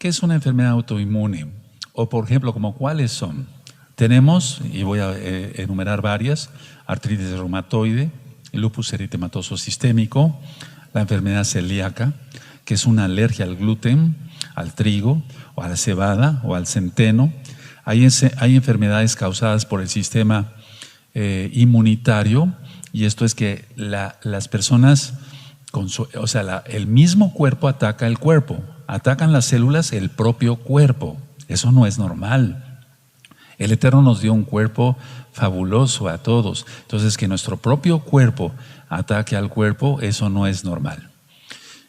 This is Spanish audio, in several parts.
¿Qué es una enfermedad autoinmune? O por ejemplo, como ¿cuáles son? Tenemos, y voy a enumerar varias: artritis reumatoide, el lupus eritematoso sistémico, la enfermedad celíaca, que es una alergia al gluten, al trigo, o a la cebada, o al centeno. Hay enfermedades causadas por el sistema inmunitario, y esto es que las personas, el mismo cuerpo ataca el cuerpo, atacan las células el propio cuerpo. Eso no es normal. El Eterno nos dio un cuerpo fabuloso a todos. Entonces, que nuestro propio cuerpo ataque al cuerpo, eso no es normal.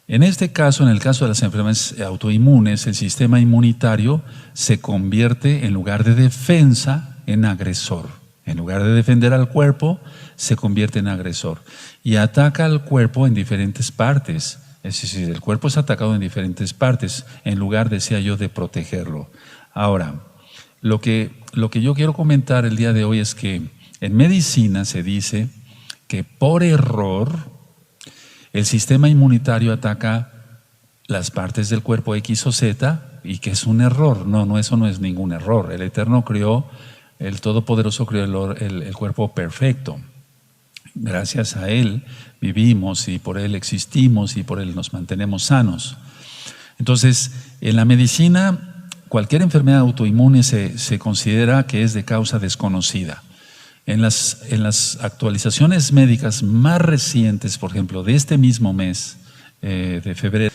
En este caso, en el caso de las enfermedades autoinmunes, el sistema inmunitario se convierte, en lugar de defensa, en agresor. En lugar de defender al cuerpo, se convierte en agresor y ataca al cuerpo en diferentes partes. Es decir, el cuerpo es atacado en diferentes partes, en lugar, decía yo, de protegerlo. Ahora, lo que yo quiero comentar el día de hoy es que en medicina se dice que por error el sistema inmunitario ataca las partes del cuerpo X o Z, y que es un error. No, eso no es ningún error. El Eterno creó, el Todopoderoso creó el cuerpo perfecto. Gracias a Él vivimos, y por Él existimos, y por Él nos mantenemos sanos. Entonces, en la medicina, cualquier enfermedad autoinmune se considera que es de causa desconocida. En las actualizaciones médicas más recientes, por ejemplo, de este mismo mes de febrero,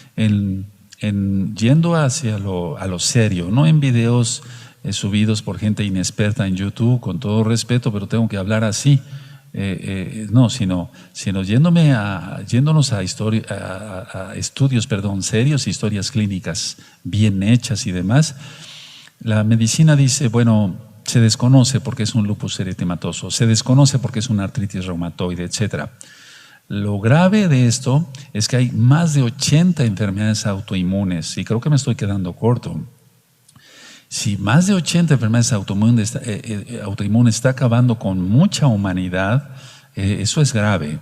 yendo hacia lo serio, no en videos subidos por gente inexperta en YouTube, con todo respeto, pero tengo que hablar así, sino yéndonos a estudios, serios, historias clínicas bien hechas y demás. La medicina dice, bueno, se desconoce porque es un lupus eritematoso, se desconoce porque es una artritis reumatoide, etc. Lo grave de esto es que hay más de 80 enfermedades autoinmunes, y creo que me estoy quedando corto. Si más de 80 enfermedades autoinmunes está acabando con mucha humanidad, eso es grave.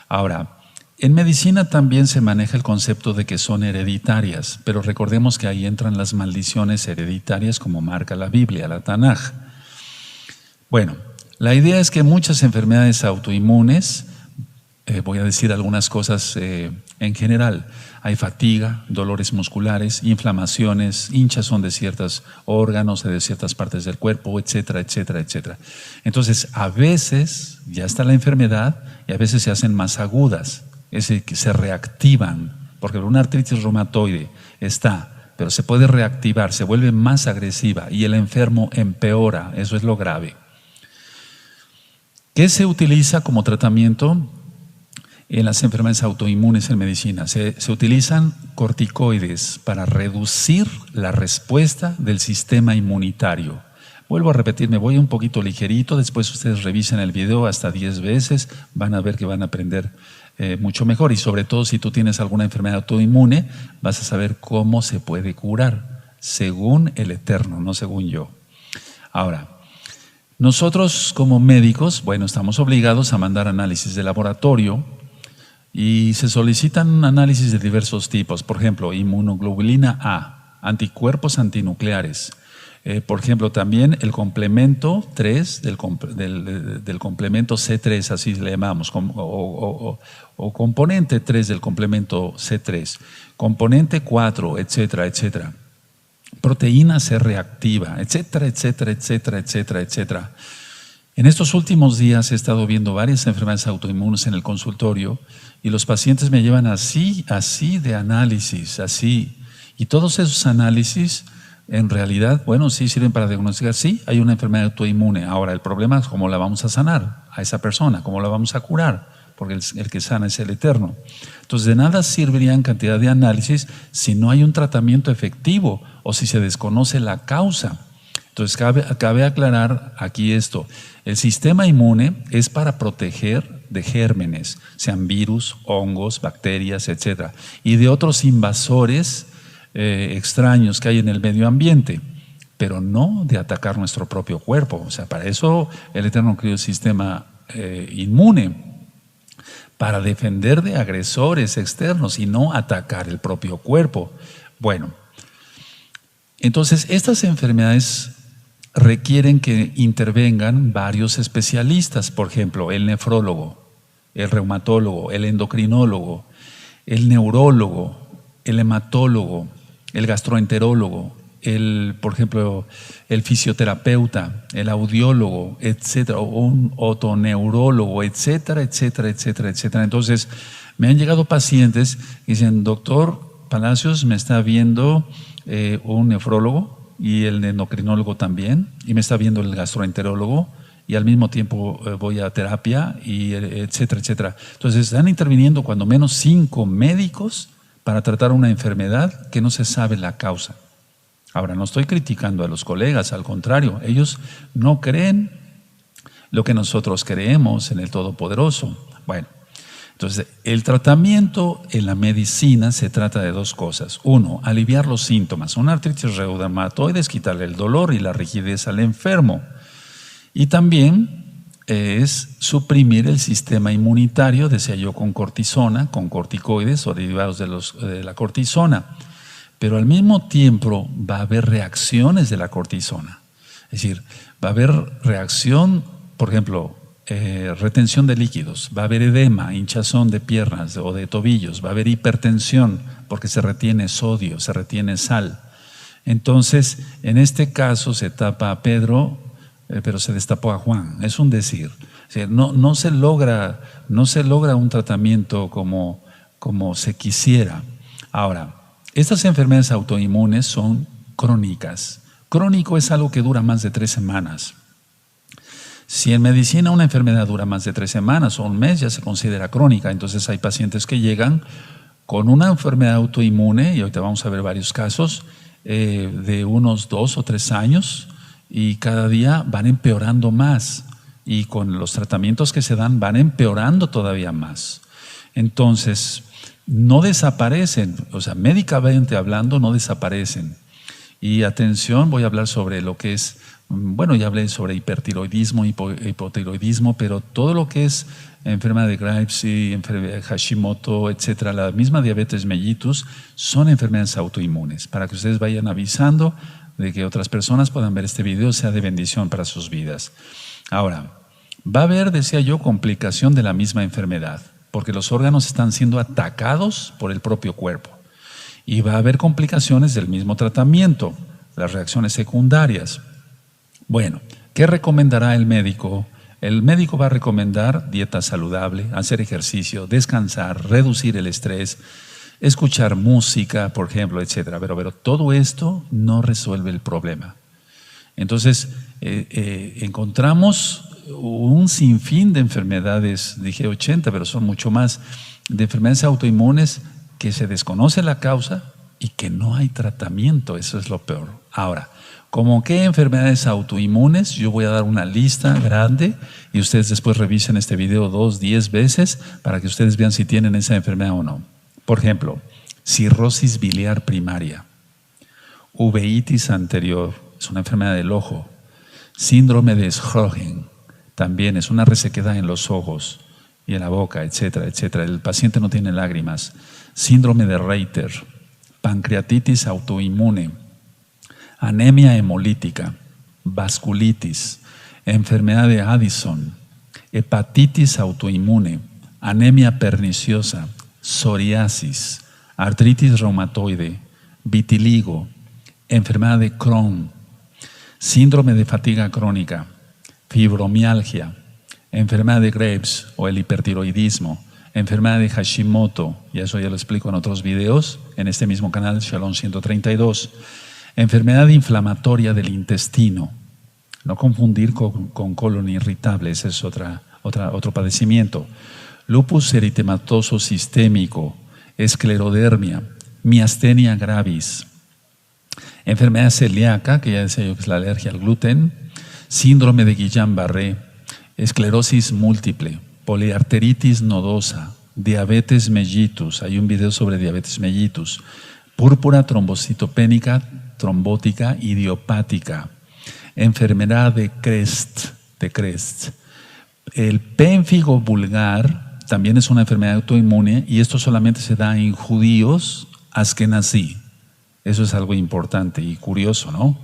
Ahora, en medicina también se maneja el concepto de que son hereditarias, pero recordemos que ahí entran las maldiciones hereditarias, como marca la Biblia, la Tanaj. Bueno, la idea es que muchas enfermedades autoinmunes, voy a decir algunas cosas en general. Hay fatiga, dolores musculares, inflamaciones, hinchazón de ciertos órganos, de ciertas partes del cuerpo, etcétera, etcétera, etcétera. Entonces, a veces ya está la enfermedad y a veces se hacen más agudas, es decir, que se reactivan, porque una artritis reumatoide está, pero se puede reactivar, se vuelve más agresiva y el enfermo empeora. Eso es lo grave. ¿Qué se utiliza como tratamiento en las enfermedades autoinmunes en medicina? Se utilizan corticoides para reducir la respuesta del sistema inmunitario. Vuelvo a repetir, me voy un poquito ligerito, después ustedes revisen el video hasta 10 veces, van a ver que van a aprender mucho mejor, y sobre todo si tú tienes alguna enfermedad autoinmune, vas a saber cómo se puede curar, según el Eterno, no según yo. Ahora, nosotros como médicos, bueno, estamos obligados a mandar análisis de laboratorio, y se solicitan análisis de diversos tipos. Por ejemplo, inmunoglobulina A, anticuerpos antinucleares. Por ejemplo, también el complemento 3 del complemento C3, así le llamamos, o componente 3 del complemento C3, componente 4, etcétera, etcétera. Proteína C reactiva, etcétera, etcétera, etcétera, etcétera, etcétera. En estos últimos días he estado viendo varias enfermedades autoinmunes en el consultorio, y los pacientes me llevan así de análisis, así. Y todos esos análisis, en realidad, bueno, sí sirven para diagnosticar, sí, hay una enfermedad autoinmune. Ahora, el problema es cómo la vamos a sanar a esa persona, cómo la vamos a curar, porque el que sana es el Eterno. Entonces, de nada servirían cantidad de análisis si no hay un tratamiento efectivo o si se desconoce la causa. Entonces, cabe aclarar aquí esto. El sistema inmune es para proteger de gérmenes, sean virus, hongos, bacterias, etc. Y de otros invasores extraños que hay en el medio ambiente, pero no de atacar nuestro propio cuerpo. O sea, para eso el Eterno creó el sistema inmune, para defender de agresores externos y no atacar el propio cuerpo. Bueno, Entonces, estas enfermedades requieren que intervengan varios especialistas, por ejemplo, el nefrólogo, el reumatólogo, el endocrinólogo, el neurólogo, el hematólogo, el gastroenterólogo, por ejemplo, el fisioterapeuta, el audiólogo, etcétera, o un otoneurólogo, etcétera, etcétera, etcétera, etcétera. Entonces, me han llegado pacientes que dicen, doctor Palacios, me está viendo un nefrólogo y el endocrinólogo también, y me está viendo el gastroenterólogo, y al mismo tiempo voy a terapia, y etcétera, etcétera. Entonces, están interviniendo cuando menos 5 médicos para tratar una enfermedad que no se sabe la causa. Ahora, no estoy criticando a los colegas, al contrario, ellos no creen lo que nosotros creemos en el Todopoderoso. Bueno, entonces, el tratamiento en la medicina se trata de 2 cosas. 1, aliviar los síntomas. Una artritis reumatoide es quitarle el dolor y la rigidez al enfermo. Y también es suprimir el sistema inmunitario, decía yo, con cortisona, con corticoides o derivados de la cortisona. Pero al mismo tiempo va a haber reacciones de la cortisona. Es decir, va a haber reacción, por ejemplo, retención de líquidos, va a haber edema, hinchazón de piernas o de tobillos, va a haber hipertensión porque se retiene sodio, se retiene sal. Entonces, en este caso se tapa a Pedro, pero se destapó a Juan. Es un decir. O sea, no se logra un tratamiento como se quisiera. Ahora, estas enfermedades autoinmunes son crónicas. Crónico es algo que dura más de 3 semanas. Si en medicina una enfermedad dura más de 3 semanas o un mes, ya se considera crónica. Entonces hay pacientes que llegan con una enfermedad autoinmune, y ahorita vamos a ver varios casos, de unos 2 o 3 años, y cada día van empeorando más. Y con los tratamientos que se dan van empeorando todavía más. Entonces, no desaparecen, o sea, médicamente hablando, no desaparecen. Y atención, voy a hablar sobre lo que es, bueno, ya hablé sobre hipertiroidismo, hipotiroidismo, pero todo lo que es enfermedad de Graves y enfermedad de Hashimoto, etcétera, la misma diabetes mellitus, son enfermedades autoinmunes, para que ustedes vayan avisando de que otras personas puedan ver este video, sea de bendición para sus vidas. Ahora, va a haber, decía yo, complicación de la misma enfermedad, porque los órganos están siendo atacados por el propio cuerpo. Y va a haber complicaciones del mismo tratamiento, las reacciones secundarias. Bueno, ¿qué recomendará el médico? El médico va a recomendar dieta saludable, hacer ejercicio, descansar, reducir el estrés, escuchar música, por ejemplo, etcétera. Pero todo esto no resuelve el problema. Entonces, encontramos un sinfín de enfermedades, dije 80, pero son mucho más, de enfermedades autoinmunes que se desconoce la causa y que no hay tratamiento. Eso es lo peor. Ahora, ¿cómo qué enfermedades autoinmunes? Yo voy a dar una lista grande y ustedes después revisen este video 2, 10 veces para que ustedes vean si tienen esa enfermedad o no. Por ejemplo, cirrosis biliar primaria, uveitis anterior, es una enfermedad del ojo, síndrome de Sjögren, también es una resequedad en los ojos y en la boca, etcétera, etcétera. El paciente no tiene lágrimas. Síndrome de Reiter, pancreatitis autoinmune, anemia hemolítica, vasculitis, enfermedad de Addison, hepatitis autoinmune, anemia perniciosa, psoriasis, artritis reumatoide, vitiligo, enfermedad de Crohn, síndrome de fatiga crónica, fibromialgia, enfermedad de Graves o el hipertiroidismo, enfermedad de Hashimoto, y eso ya lo explico en otros videos, en este mismo canal, Shalom 132, enfermedad inflamatoria del intestino, no confundir con colon irritable, ese es otro padecimiento, lupus eritematoso sistémico, esclerodermia, miastenia gravis, enfermedad celíaca, que ya decía yo que es la alergia al gluten, síndrome de Guillain-Barré, esclerosis múltiple, poliarteritis nodosa, diabetes mellitus, hay un video sobre diabetes mellitus, púrpura trombocitopénica, trombótica, idiopática, enfermedad de Crest, el pénfigo vulgar también es una enfermedad autoinmune y esto solamente se da en judíos askenazí, Eso es algo importante y curioso, ¿no?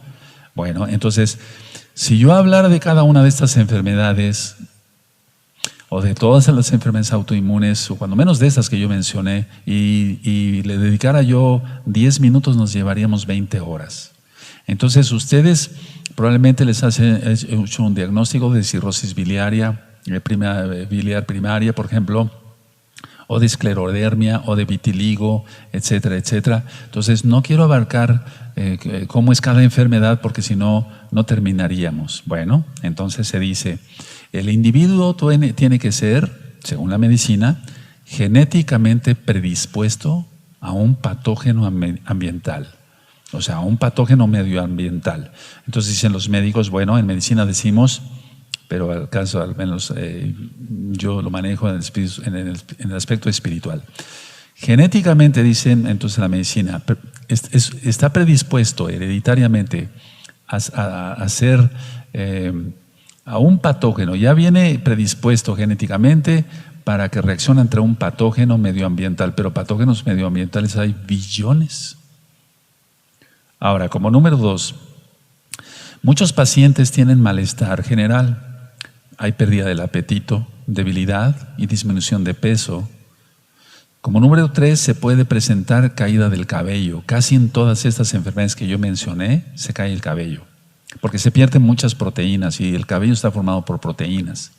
Bueno, entonces, si yo hablara de cada una de estas enfermedades, o de todas las enfermedades autoinmunes, o cuando menos de estas que yo mencioné, y le dedicara yo 10 minutos, nos llevaríamos 20 horas. Entonces, ustedes probablemente les hacen hecho un diagnóstico de cirrosis biliar primaria, por ejemplo, o de esclerodermia, o de vitiligo, etcétera, etcétera. Entonces, no quiero abarcar cómo es cada enfermedad, porque si no, no terminaríamos. Bueno, entonces se dice, el individuo tiene que ser, según la medicina, genéticamente predispuesto a un patógeno ambiental, o sea, a un patógeno medioambiental. Entonces dicen los médicos, bueno, en medicina decimos, pero al caso al menos yo lo manejo en el aspecto espiritual. Genéticamente, dicen entonces la medicina, está predispuesto hereditariamente a ser a un patógeno, ya viene predispuesto genéticamente para que reaccione ante un patógeno medioambiental, pero patógenos medioambientales hay billones. Ahora, como número 2, muchos pacientes tienen malestar general. Hay pérdida del apetito, debilidad y disminución de peso. Como número 3, se puede presentar caída del cabello. Casi en todas estas enfermedades que yo mencioné, se cae el cabello, porque se pierden muchas proteínas y el cabello está formado por proteínas.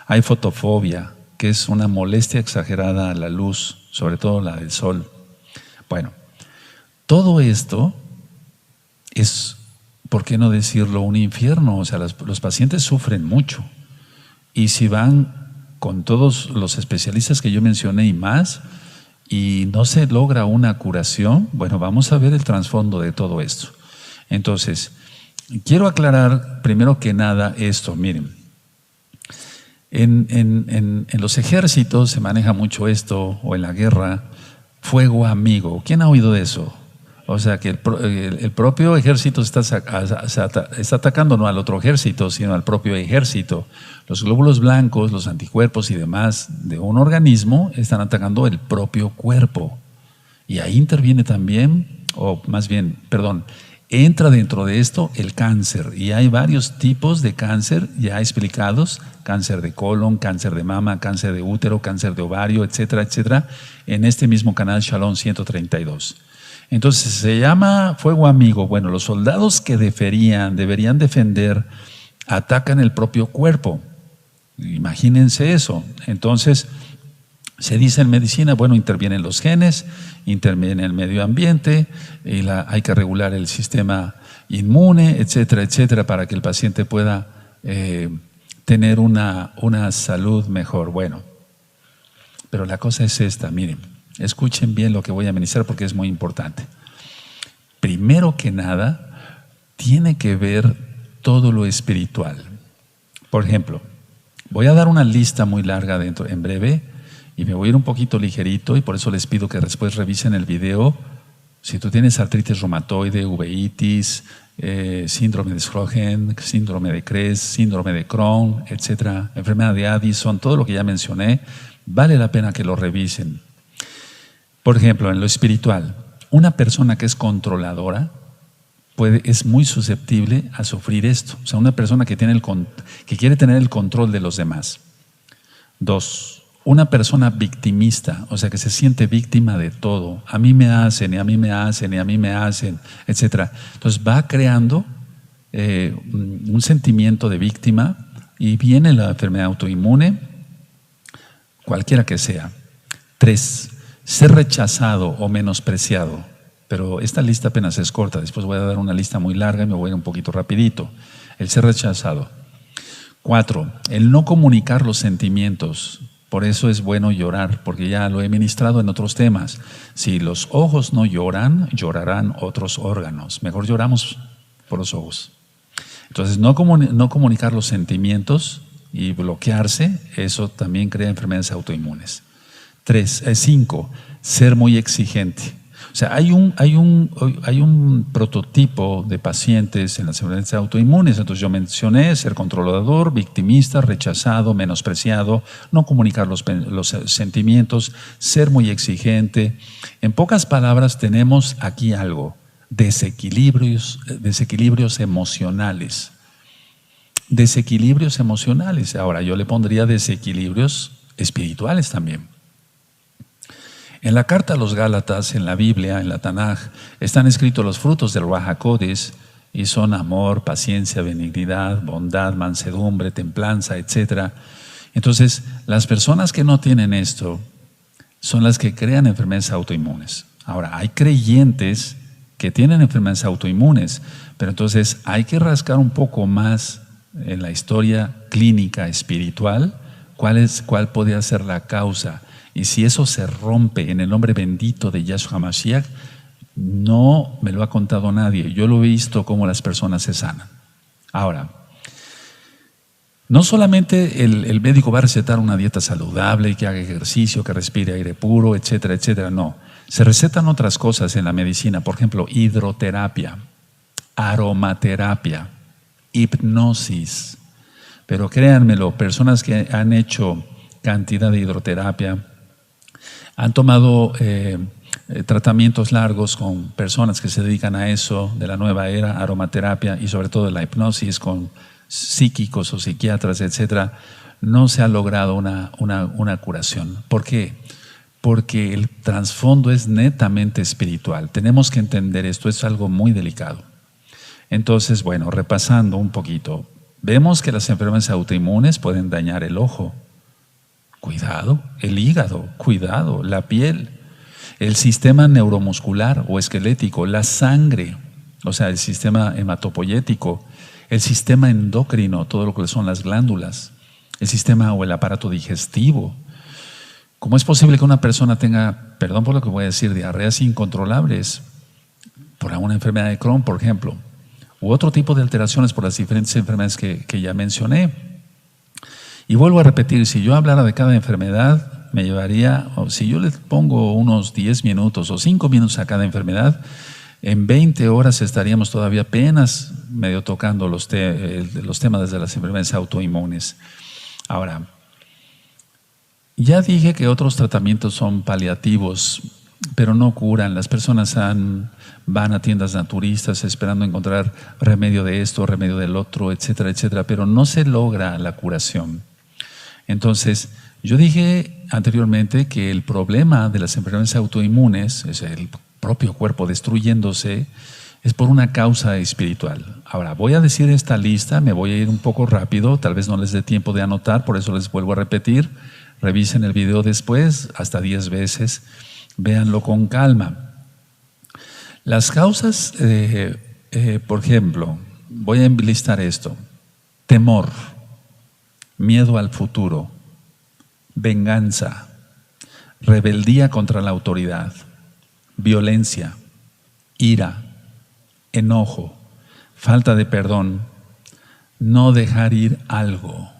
Hay fotofobia, que es una molestia exagerada a la luz, sobre todo la del sol. Bueno, todo esto es, ¿por qué no decirlo, un infierno? O sea, los pacientes sufren mucho. Y si van con todos los especialistas que yo mencioné y más, y no se logra una curación, bueno, vamos a ver el trasfondo de todo esto. Entonces, quiero aclarar primero que nada esto. Miren, en los ejércitos se maneja mucho esto, o en la guerra, fuego amigo. ¿Quién ha oído de eso? O sea, que el propio ejército está atacando no al otro ejército, sino al propio ejército. Los glóbulos blancos, los anticuerpos y demás de un organismo están atacando el propio cuerpo. Y ahí interviene también, o más bien, perdón, entra dentro de esto el cáncer. Y hay varios tipos de cáncer ya explicados: cáncer de colon, cáncer de mama, cáncer de útero, cáncer de ovario, etcétera, etcétera, en este mismo canal Shalom 132. Entonces se llama fuego amigo. Bueno, los soldados que deberían defender atacan el propio cuerpo. Imagínense eso. Entonces se dice en medicina, bueno, intervienen los genes, interviene el medio ambiente, y hay que regular el sistema inmune, etcétera, etcétera, para que el paciente pueda tener una salud mejor. Bueno, pero la cosa es esta, miren. Escuchen bien lo que voy a ministrar porque es muy importante. Primero que nada, tiene que ver todo lo espiritual. Por ejemplo, voy a dar una lista muy larga en breve y me voy a ir un poquito ligerito, y por eso les pido que después revisen el video. Si tú tienes artritis reumatoide, uveitis, síndrome de Sjögren, síndrome de Krebs, síndrome de Crohn, etcétera, enfermedad de Addison, todo lo que ya mencioné, vale la pena que lo revisen. Por ejemplo, en lo espiritual, una persona que es controladora es muy susceptible a sufrir esto. O sea, una persona que quiere tener el control de los demás. 2, una persona victimista, o sea, que se siente víctima de todo. A mí me hacen, y a mí me hacen, y a mí me hacen, etc. Entonces va creando un sentimiento de víctima, y viene la enfermedad autoinmune, cualquiera que sea. 3, ser rechazado o menospreciado. Pero esta lista apenas es corta, después voy a dar una lista muy larga y me voy a ir un poquito rapidito. El ser rechazado. 4, el no comunicar los sentimientos. Por eso es bueno llorar, porque ya lo he ministrado en otros temas. Si los ojos no lloran, llorarán otros órganos. Mejor lloramos por los ojos. Entonces, no comunicar los sentimientos y bloquearse, eso también crea enfermedades autoinmunes. 5, ser muy exigente. O sea, hay un prototipo de pacientes en las enfermedades autoinmunes. Entonces yo mencioné ser controlador, victimista, rechazado, menospreciado, no comunicar los sentimientos, ser muy exigente. En pocas palabras, tenemos aquí algo. desequilibrios emocionales. Desequilibrios emocionales. Ahora, yo le pondría desequilibrios espirituales también. En la carta a los Gálatas, en la Biblia, en la Tanaj, están escritos los frutos del Ruach HaKodesh y son amor, paciencia, benignidad, bondad, mansedumbre, templanza, etc. Entonces, las personas que no tienen esto son las que crean enfermedades autoinmunes. Ahora, hay creyentes que tienen enfermedades autoinmunes, pero entonces hay que rascar un poco más en la historia clínica espiritual cuál podría ser la causa. Y si eso se rompe en el nombre bendito de Yahshua Mashiach, no me lo ha contado nadie. Yo lo he visto cómo las personas se sanan. Ahora, no solamente el médico va a recetar una dieta saludable, que haga ejercicio, que respire aire puro, etcétera, etcétera. No, se recetan otras cosas en la medicina. Por ejemplo, hidroterapia, aromaterapia, hipnosis. Pero créanmelo, personas que han hecho cantidad de hidroterapia, han tomado tratamientos largos con personas que se dedican a eso, de la nueva era, aromaterapia y sobre todo la hipnosis con psíquicos o psiquiatras, etcétera, no se ha logrado una curación. ¿Por qué? Porque el trasfondo es netamente espiritual. Tenemos que entender esto, es algo muy delicado. Entonces, bueno, repasando un poquito, vemos que las enfermedades autoinmunes pueden dañar el ojo. Cuidado, el hígado, cuidado, la piel, el sistema neuromuscular o esquelético, la sangre, o sea, el sistema hematopoyético, el sistema endocrino, todo lo que son las glándulas, el sistema o el aparato digestivo. ¿Cómo es posible que una persona tenga, perdón por lo que voy a decir, diarreas incontrolables por alguna enfermedad de Crohn, por ejemplo, u otro tipo de alteraciones por las diferentes enfermedades que ya mencioné? Y vuelvo a repetir, si yo hablara de cada enfermedad, me llevaría, o si yo le pongo unos 10 minutos o 5 minutos a cada enfermedad, en 20 horas estaríamos todavía apenas medio tocando los temas de las enfermedades autoinmunes. Ahora, ya dije que otros tratamientos son paliativos, pero no curan. Las personas van a tiendas naturistas esperando encontrar remedio de esto, remedio del otro, etcétera, etcétera, pero no se logra la curación. Entonces, yo dije anteriormente que el problema de las enfermedades autoinmunes, es el propio cuerpo destruyéndose, es por una causa espiritual. Ahora, voy a decir esta lista, me voy a ir un poco rápido, tal vez no les dé tiempo de anotar, por eso les vuelvo a repetir. Revisen el video después, hasta 10 veces, véanlo con calma. Las causas, por ejemplo, voy a enlistar esto: temor, miedo al futuro, venganza, rebeldía contra la autoridad, violencia, ira, enojo, falta de perdón, no dejar ir algo,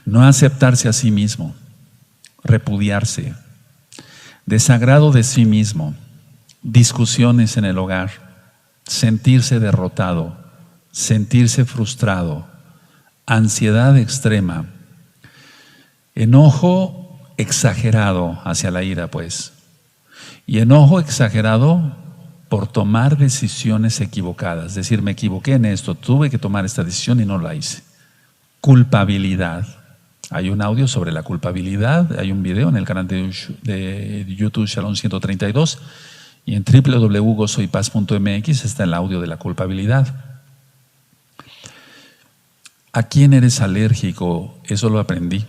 no aceptarse a sí mismo, repudiarse, desagrado de sí mismo, discusiones en el hogar, sentirse derrotado, sentirse frustrado, ansiedad extrema, enojo exagerado hacia la ira, pues, y enojo exagerado por tomar decisiones equivocadas, es decir, me equivoqué en esto, tuve que tomar esta decisión y no la hice. Culpabilidad. Hay un audio sobre la culpabilidad, hay un video en el canal de YouTube Shalom 132 y en www.gozoypaz.mx está el audio de la culpabilidad. ¿A quién eres alérgico? Eso lo aprendí.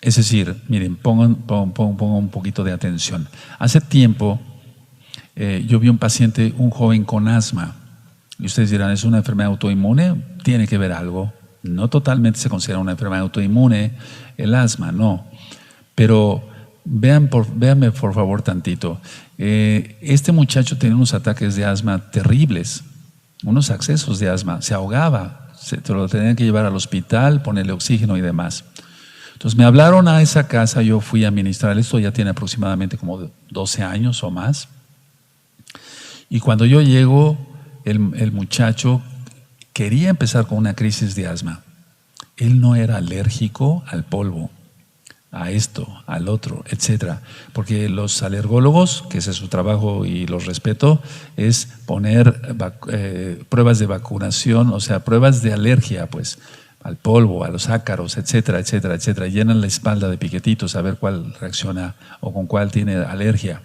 Es decir, miren, pongan un poquito de atención. Hace tiempo yo vi un paciente, un joven con asma. Y ustedes dirán, ¿es una enfermedad autoinmune? Tiene que ver algo. No totalmente se considera una enfermedad autoinmune el asma, no. Pero véanme por favor tantito. Este muchacho tenía unos ataques de asma terribles, unos accesos de asma, se ahogaba. Se lo tenían que llevar al hospital, ponerle oxígeno y demás. Entonces me hablaron a esa casa, yo fui a ministrar, esto ya tiene aproximadamente como 12 años o más. Y cuando yo llego, el muchacho quería empezar con una crisis de asma. Él no era alérgico al polvo, a esto, al otro, etcétera. Porque los alergólogos, que ese es su trabajo y los respeto, es poner pruebas de vacunación, o sea, pruebas de alergia, pues, al polvo, a los ácaros, etcétera, etcétera, etcétera. Llenan la espalda de piquetitos a ver cuál reacciona o con cuál tiene alergia.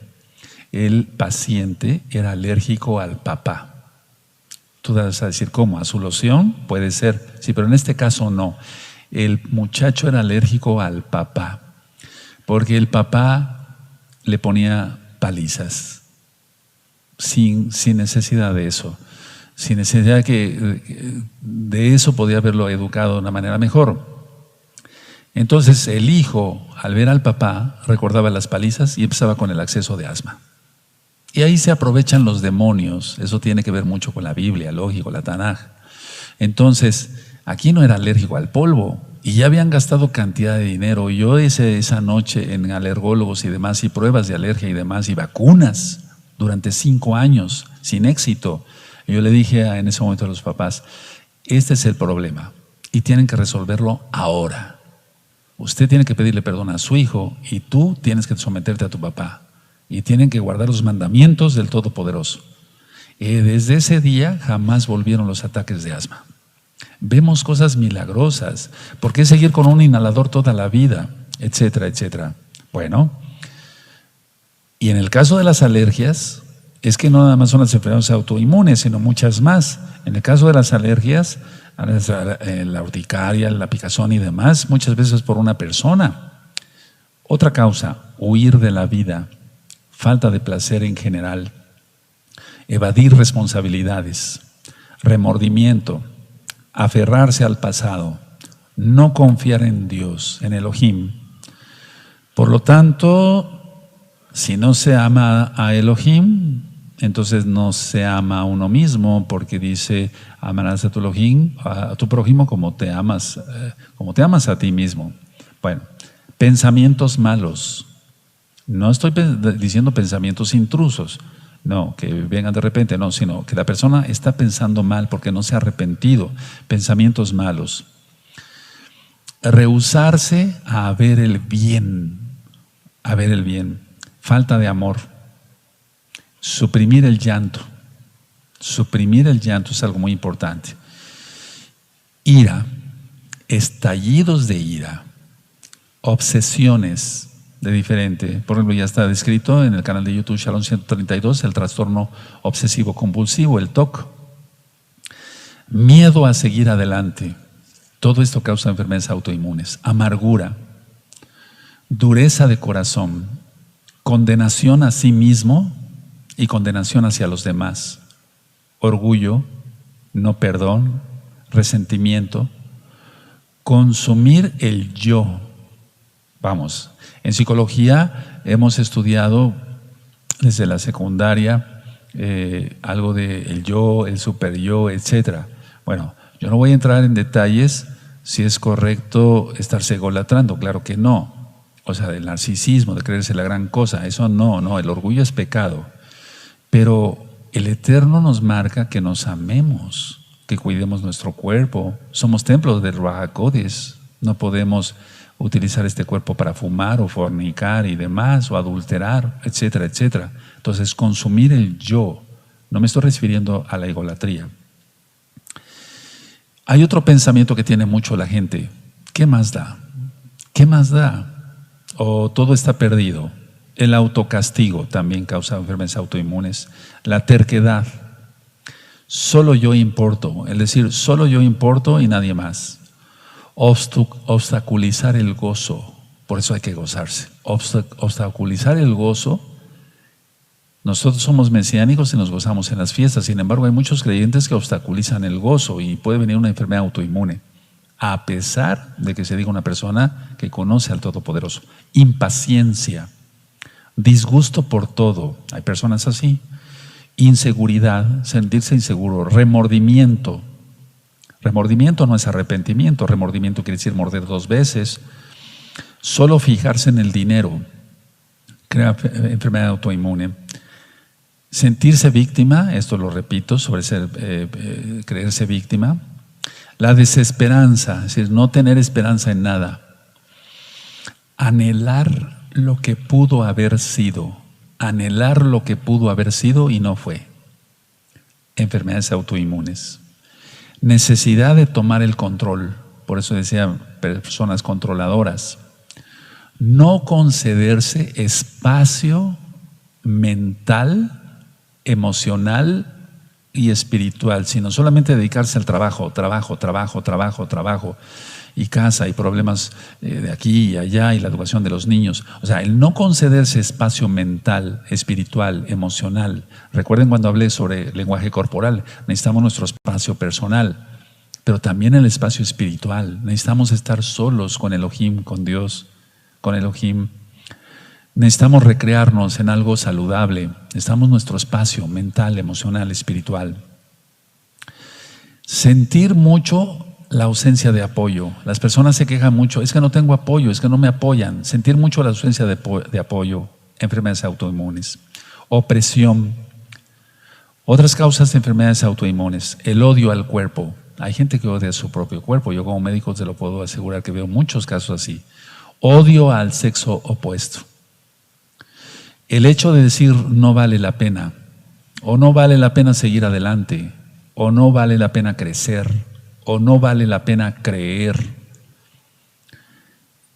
El paciente era alérgico al papá. Tú vas a decir, ¿cómo? ¿A su loción? Puede ser. Sí, pero en este caso no. El muchacho era alérgico al papá, porque el papá le ponía palizas, sin necesidad de eso. Sin necesidad de eso podía haberlo educado de una manera mejor. Entonces el hijo, al ver al papá, recordaba las palizas y empezaba con el acceso de asma. Y ahí se aprovechan los demonios. Eso tiene que ver mucho con la Biblia, lógico, la Tanaj. Entonces, aquí no era alérgico al polvo y ya habían gastado cantidad de dinero. Yo esa noche en alergólogos y demás, y pruebas de alergia y demás, y vacunas durante 5 años, sin éxito. Y yo le dije en ese momento a los papás, este es el problema y tienen que resolverlo ahora. Usted tiene que pedirle perdón a su hijo y tú tienes que someterte a tu papá. Y tienen que guardar los mandamientos del Todopoderoso. Desde ese día jamás volvieron los ataques de asma. Vemos cosas milagrosas. ¿Por qué seguir con un inhalador toda la vida? Etcétera, etcétera. Bueno, y en el caso de las alergias, es que no nada más son las enfermedades autoinmunes, sino muchas más. En el caso de las alergias, la urticaria, la picazón y demás, muchas veces por una persona. Otra causa, huir de la vida. Falta de placer en general, evadir responsabilidades, remordimiento, aferrarse al pasado, no confiar en Dios, en Elohim. Por lo tanto, si no se ama a Elohim, entonces no se ama a uno mismo, porque dice, amarás a tu Elohim, a tu prójimo como te amas a ti mismo. Bueno, pensamientos malos. No estoy diciendo pensamientos intrusos, no, que vengan de repente, no, sino que la persona está pensando mal porque no se ha arrepentido. Pensamientos malos. Rehusarse a ver el bien, falta de amor. Suprimir el llanto es algo muy importante. Ira, estallidos de ira, obsesiones de diferente. Por ejemplo, ya está descrito en el canal de YouTube Shalom 132, el trastorno obsesivo compulsivo, el TOC. Miedo a seguir adelante. Todo esto causa enfermedades autoinmunes. Amargura, dureza de corazón, condenación a sí mismo y condenación hacia los demás. Orgullo, no perdón, resentimiento, consumir el yo. Vamos, en psicología hemos estudiado desde la secundaria algo del yo, el super yo, etcétera. Bueno, yo no voy a entrar en detalles si es correcto estarse egolatrando, claro que no. O sea, del narcisismo, de creerse la gran cosa, eso no, el orgullo es pecado. Pero el Eterno nos marca que nos amemos, que cuidemos nuestro cuerpo. Somos templos del Ruach HaKodesh, no podemos utilizar este cuerpo para fumar o fornicar y demás, o adulterar, etcétera, etcétera. Entonces, consumir el yo, no me estoy refiriendo a la egolatría. Hay otro pensamiento que tiene mucho la gente. ¿Qué más da? ¿Qué más da? O todo está perdido. El autocastigo también causa enfermedades autoinmunes. La terquedad. Solo yo importo, es decir, solo yo importo y nadie más. Obstaculizar el gozo, por eso hay que gozarse. Obstaculizar el gozo. Nosotros somos mesiánicos y nos gozamos en las fiestas. Sin embargo, hay muchos creyentes que obstaculizan el gozo y puede venir una enfermedad autoinmune, a pesar de que se diga una persona que conoce al Todopoderoso. Impaciencia, disgusto por todo. Hay personas así. Inseguridad, sentirse inseguro. Remordimiento. Remordimiento no es arrepentimiento. Remordimiento quiere decir morder 2 veces. Solo fijarse en el dinero crea enfermedad autoinmune. Sentirse víctima, esto lo repito, sobre creerse víctima. La desesperanza, es decir, no tener esperanza en nada. anhelar lo que pudo haber sido, anhelar lo que pudo haber sido y no fue. Enfermedades autoinmunes. Necesidad de tomar el control, por eso decía personas controladoras. No concederse espacio mental, emocional y espiritual, sino solamente dedicarse al trabajo, y casa y problemas de aquí y allá y la educación de los niños. O sea, el no concederse espacio mental, espiritual, emocional. Recuerden cuando hablé sobre lenguaje corporal, necesitamos nuestro espacio personal, pero también el espacio espiritual. Necesitamos estar solos con Elohim, con Dios, con Elohim. Necesitamos recrearnos en algo saludable. Necesitamos nuestro espacio mental, emocional, espiritual. Sentir mucho la ausencia de apoyo. Las personas se quejan mucho, es que no tengo apoyo, es que no me apoyan. Sentir mucho la ausencia de apoyo, enfermedades autoinmunes. Opresión. Otras causas de enfermedades autoinmunes, el odio al cuerpo. Hay gente que odia a su propio cuerpo. Yo como médico te lo puedo asegurar que veo muchos casos así. Odio al sexo opuesto. El hecho de decir no vale la pena, o no vale la pena seguir adelante, o no vale la pena crecer, o no vale la pena creer.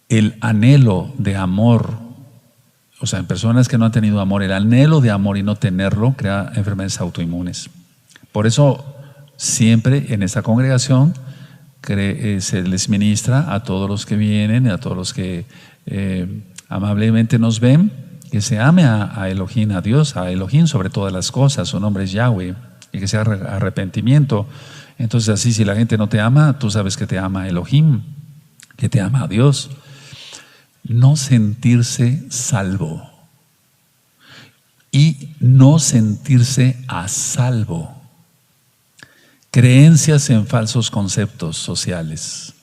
El anhelo de amor, o sea, en personas que no han tenido amor, el anhelo de amor y no tenerlo crea enfermedades autoinmunes. Por eso siempre en esta congregación se les ministra a todos los que vienen, a todos los que amablemente nos ven, que se ame a Elohim, a Dios, a Elohim sobre todas las cosas. Su nombre es Yahweh, y que sea arrepentimiento. Entonces así, si la gente no te ama, tú sabes que te ama Elohim, que te ama a Dios. No sentirse salvo y no sentirse a salvo. Creencias en falsos conceptos sociales.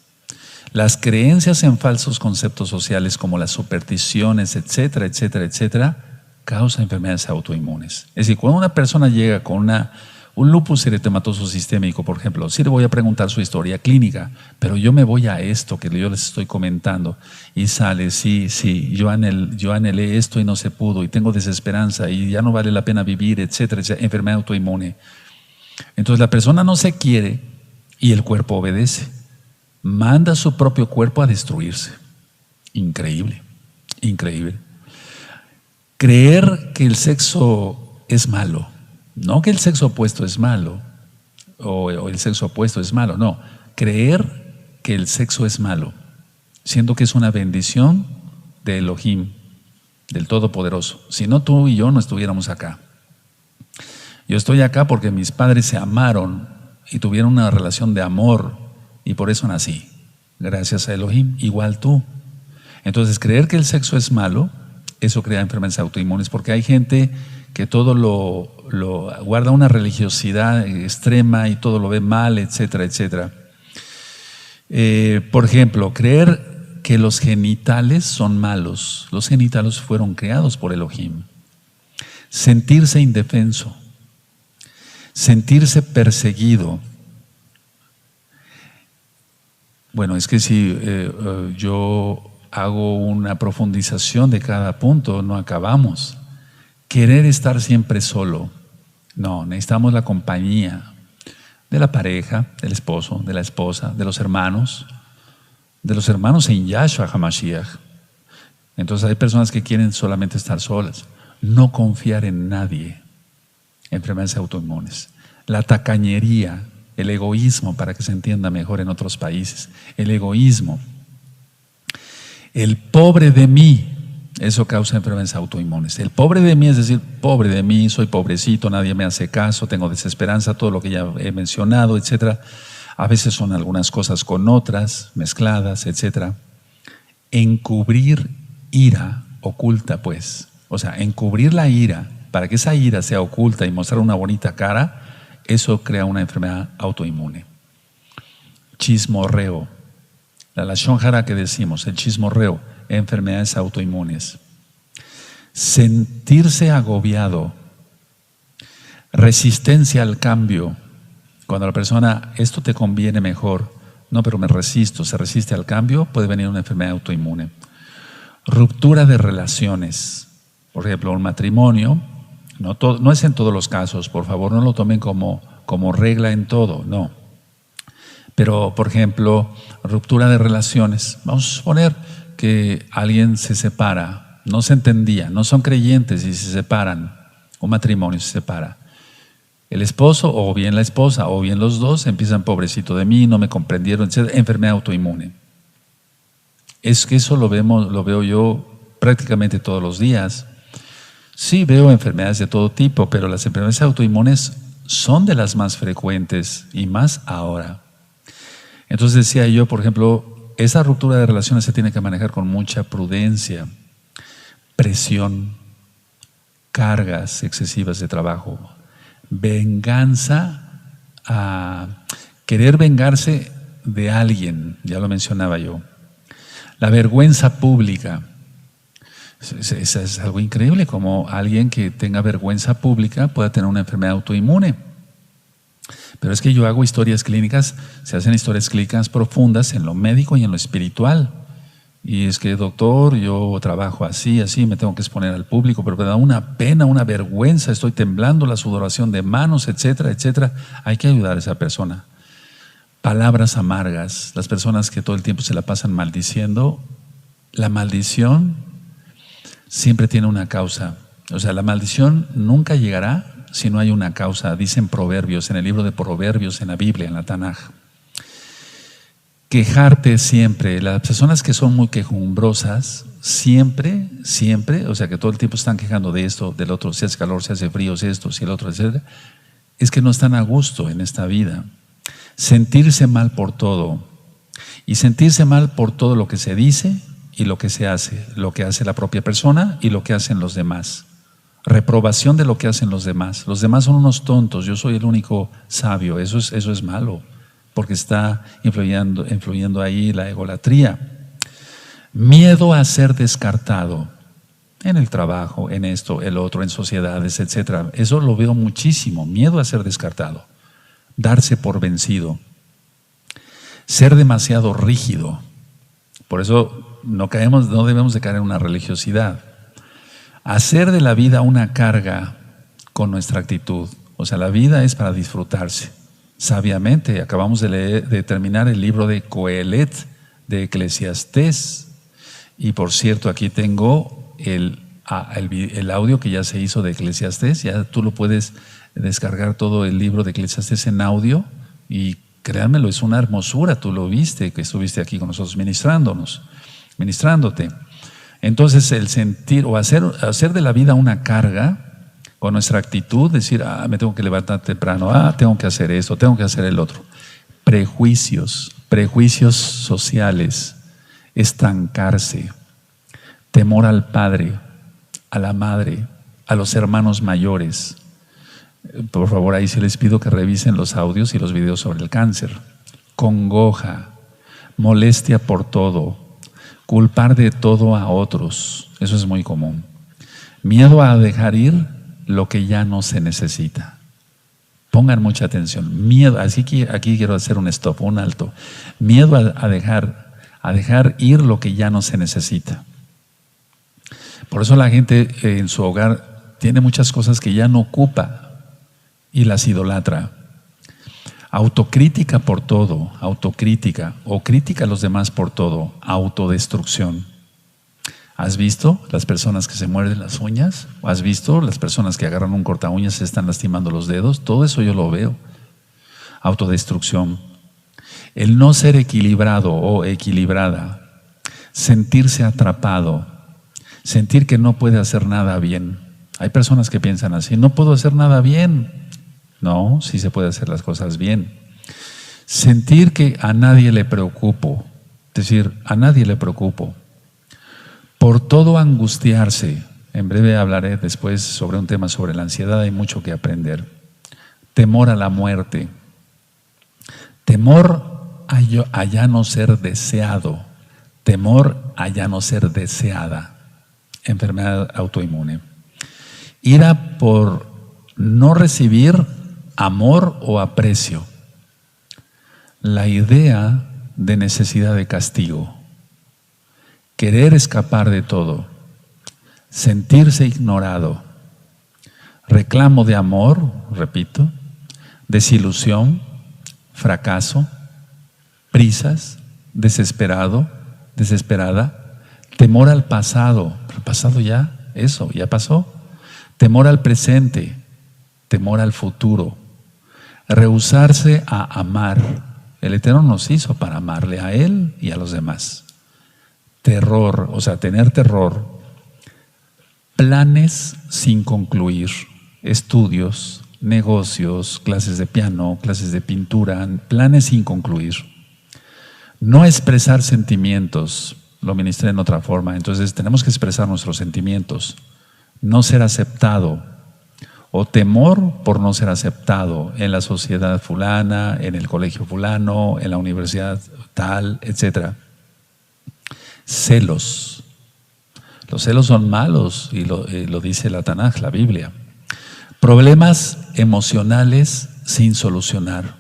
Las creencias en falsos conceptos sociales como las supersticiones, etcétera, etcétera, etcétera, causan enfermedades autoinmunes. Es decir, cuando una persona llega con un lupus eritematoso sistémico, por ejemplo, sí le voy a preguntar su historia clínica, pero yo me voy a esto que yo les estoy comentando y sale, sí, yo anhelé esto y no se pudo y tengo desesperanza y ya no vale la pena vivir, etcétera, etcétera, enfermedad autoinmune. Entonces la persona no se quiere y el cuerpo obedece. Manda su propio cuerpo a destruirse. Increíble, increíble. Creer que el sexo es malo, no que el sexo opuesto es malo o el sexo opuesto es malo, no. Creer que el sexo es malo, siendo que es una bendición de Elohim, del Todopoderoso. Si no, tú y yo no estuviéramos acá. Yo estoy acá porque mis padres se amaron y tuvieron una relación de amor. Y por eso nací, gracias a Elohim, igual tú. Entonces, creer que el sexo es malo, eso crea enfermedades autoinmunes, porque hay gente que todo lo guarda una religiosidad extrema y todo lo ve mal, etcétera, etcétera. Por ejemplo, creer que los genitales son malos. Los genitales fueron creados por Elohim. Sentirse indefenso, sentirse perseguido. Bueno, es que si yo hago una profundización de cada punto, no acabamos. Querer estar siempre solo. No, necesitamos la compañía de la pareja, del esposo, de la esposa, de los hermanos en Yahshua HaMashiach. Entonces hay personas que quieren solamente estar solas. No confiar en nadie. Enfermedades autoinmunes. La tacañería. El egoísmo, para que se entienda mejor en otros países. El egoísmo. El pobre de mí, eso causa enfermedades autoinmunes. El pobre de mí es decir, pobre de mí, soy pobrecito, nadie me hace caso, tengo desesperanza, todo lo que ya he mencionado, etcétera. A veces son algunas cosas con otras, mezcladas, etcétera. Encubrir ira oculta, pues. O sea, encubrir la ira, para que esa ira sea oculta y mostrar una bonita cara, eso crea una enfermedad autoinmune. Chismorreo. La lashon hara que decimos, el chismorreo, enfermedades autoinmunes. Sentirse agobiado. Resistencia al cambio. Cuando la persona, esto te conviene mejor, no, pero me resisto, se resiste al cambio, puede venir una enfermedad autoinmune. Ruptura de relaciones. Por ejemplo, un matrimonio, no es en todos los casos, por favor, no lo tomen como regla en todo, no. Pero, por ejemplo, ruptura de relaciones. Vamos a suponer que alguien se separa, no se entendía, no son creyentes y se separan, un matrimonio se separa. El esposo o bien la esposa o bien los dos empiezan, pobrecito de mí, no me comprendieron, etc. Enfermedad autoinmune. Es que eso lo veo yo prácticamente todos los días. Sí veo enfermedades de todo tipo, pero las enfermedades autoinmunes son de las más frecuentes y más ahora. Entonces decía yo, por ejemplo, esa ruptura de relaciones se tiene que manejar con mucha prudencia, presión, cargas excesivas de trabajo, venganza, querer vengarse de alguien, ya lo mencionaba yo. La vergüenza pública. Es algo increíble, como alguien que tenga vergüenza pública pueda tener una enfermedad autoinmune. Pero es que yo hago historias clínicas, se hacen historias clínicas profundas en lo médico y en lo espiritual. Y es que, doctor, yo trabajo así, me tengo que exponer al público, pero me da una pena, una vergüenza, estoy temblando, la sudoración de manos, etcétera, etcétera. Hay que ayudar a esa persona. Palabras amargas, las personas que todo el tiempo se la pasan maldiciendo, la maldición siempre tiene una causa. O sea, la maldición nunca llegará si no hay una causa. Dicen Proverbios, en el libro de Proverbios, en la Biblia, en la Tanaj. Quejarte siempre. Las personas que son muy quejumbrosas, siempre, o sea, que todo el tiempo están quejando de esto, del otro, si hace calor, si hace frío, si esto, si el otro, etc. Es que no están a gusto en esta vida. Sentirse mal por todo. Y sentirse mal por todo lo que se dice y lo que se hace. Lo que hace la propia persona y lo que hacen los demás. Reprobación de lo que hacen los demás. Los demás son unos tontos, yo soy el único sabio. Eso es malo, porque está influyendo ahí la egolatría. Miedo a ser descartado en el trabajo, en esto, el otro, en sociedades, etc. Eso lo veo muchísimo, miedo a ser descartado. Darse por vencido. Ser demasiado rígido. Por eso no debemos de caer en una religiosidad. Hacer de la vida una carga con nuestra actitud. O sea, la vida es para disfrutarse. Sabiamente, acabamos de terminar el libro de Coelet, de Eclesiastés. Y por cierto, aquí tengo el audio que ya se hizo de Eclesiastés. Ya tú lo puedes descargar, todo el libro de Eclesiastés en audio. Y créanmelo, es una hermosura. Tú lo viste, que estuviste aquí con nosotros ministrándote. Entonces, el sentir o hacer de la vida una carga con nuestra actitud, decir, me tengo que levantar temprano, tengo que hacer esto, tengo que hacer el otro. Prejuicios sociales, estancarse, temor al padre, a la madre, a los hermanos mayores. Por favor, ahí sí les pido que revisen los audios y los videos sobre el cáncer. Congoja, molestia por todo. Culpar de todo a otros, eso es muy común. Miedo a dejar ir lo que ya no se necesita. Pongan mucha atención. Miedo, aquí quiero hacer un stop, un alto. Miedo a dejar ir lo que ya no se necesita. Por eso la gente en su hogar tiene muchas cosas que ya no ocupa y las idolatra. Autocrítica por todo, autocrítica, o crítica a los demás por todo, autodestrucción. ¿Has visto las personas que se muerden las uñas? ¿Has visto las personas que agarran un corta uñas y se están lastimando los dedos? Todo eso yo lo veo. Autodestrucción. El no ser equilibrado o equilibrada, sentirse atrapado, sentir que no puede hacer nada bien. Hay personas que piensan así, no puedo hacer nada bien. No, sí se puede hacer las cosas bien. Sentir que a nadie le preocupo, es decir, a nadie le preocupo. Por todo angustiarse. En breve hablaré después sobre un tema sobre la ansiedad, hay mucho que aprender. Temor a la muerte. Temor a ya no ser deseado. Temor a ya no ser deseada. Enfermedad autoinmune. Ira por no recibir amor o aprecio. La idea de necesidad de castigo. querer escapar de todo, sentirse ignorado, reclamo de amor, repito, desilusión, fracaso, prisas, desesperado, desesperada, temor al pasado. ¿El pasado ya? Eso, ya pasó. Temor al presente, temor al futuro. Rehusarse a amar. El Eterno nos hizo para amarle a Él y a los demás. Terror, o sea, tener terror. Planes sin concluir. Estudios, negocios, clases de piano, clases de pintura, planes sin concluir. No expresar sentimientos, lo ministré en otra forma, entonces tenemos que expresar nuestros sentimientos. No ser aceptado, o temor por no ser aceptado en la sociedad fulana, en el colegio fulano, en la universidad tal, etc. Celos. Los celos son malos y lo dice la Tanaj, la Biblia. Problemas emocionales sin solucionar.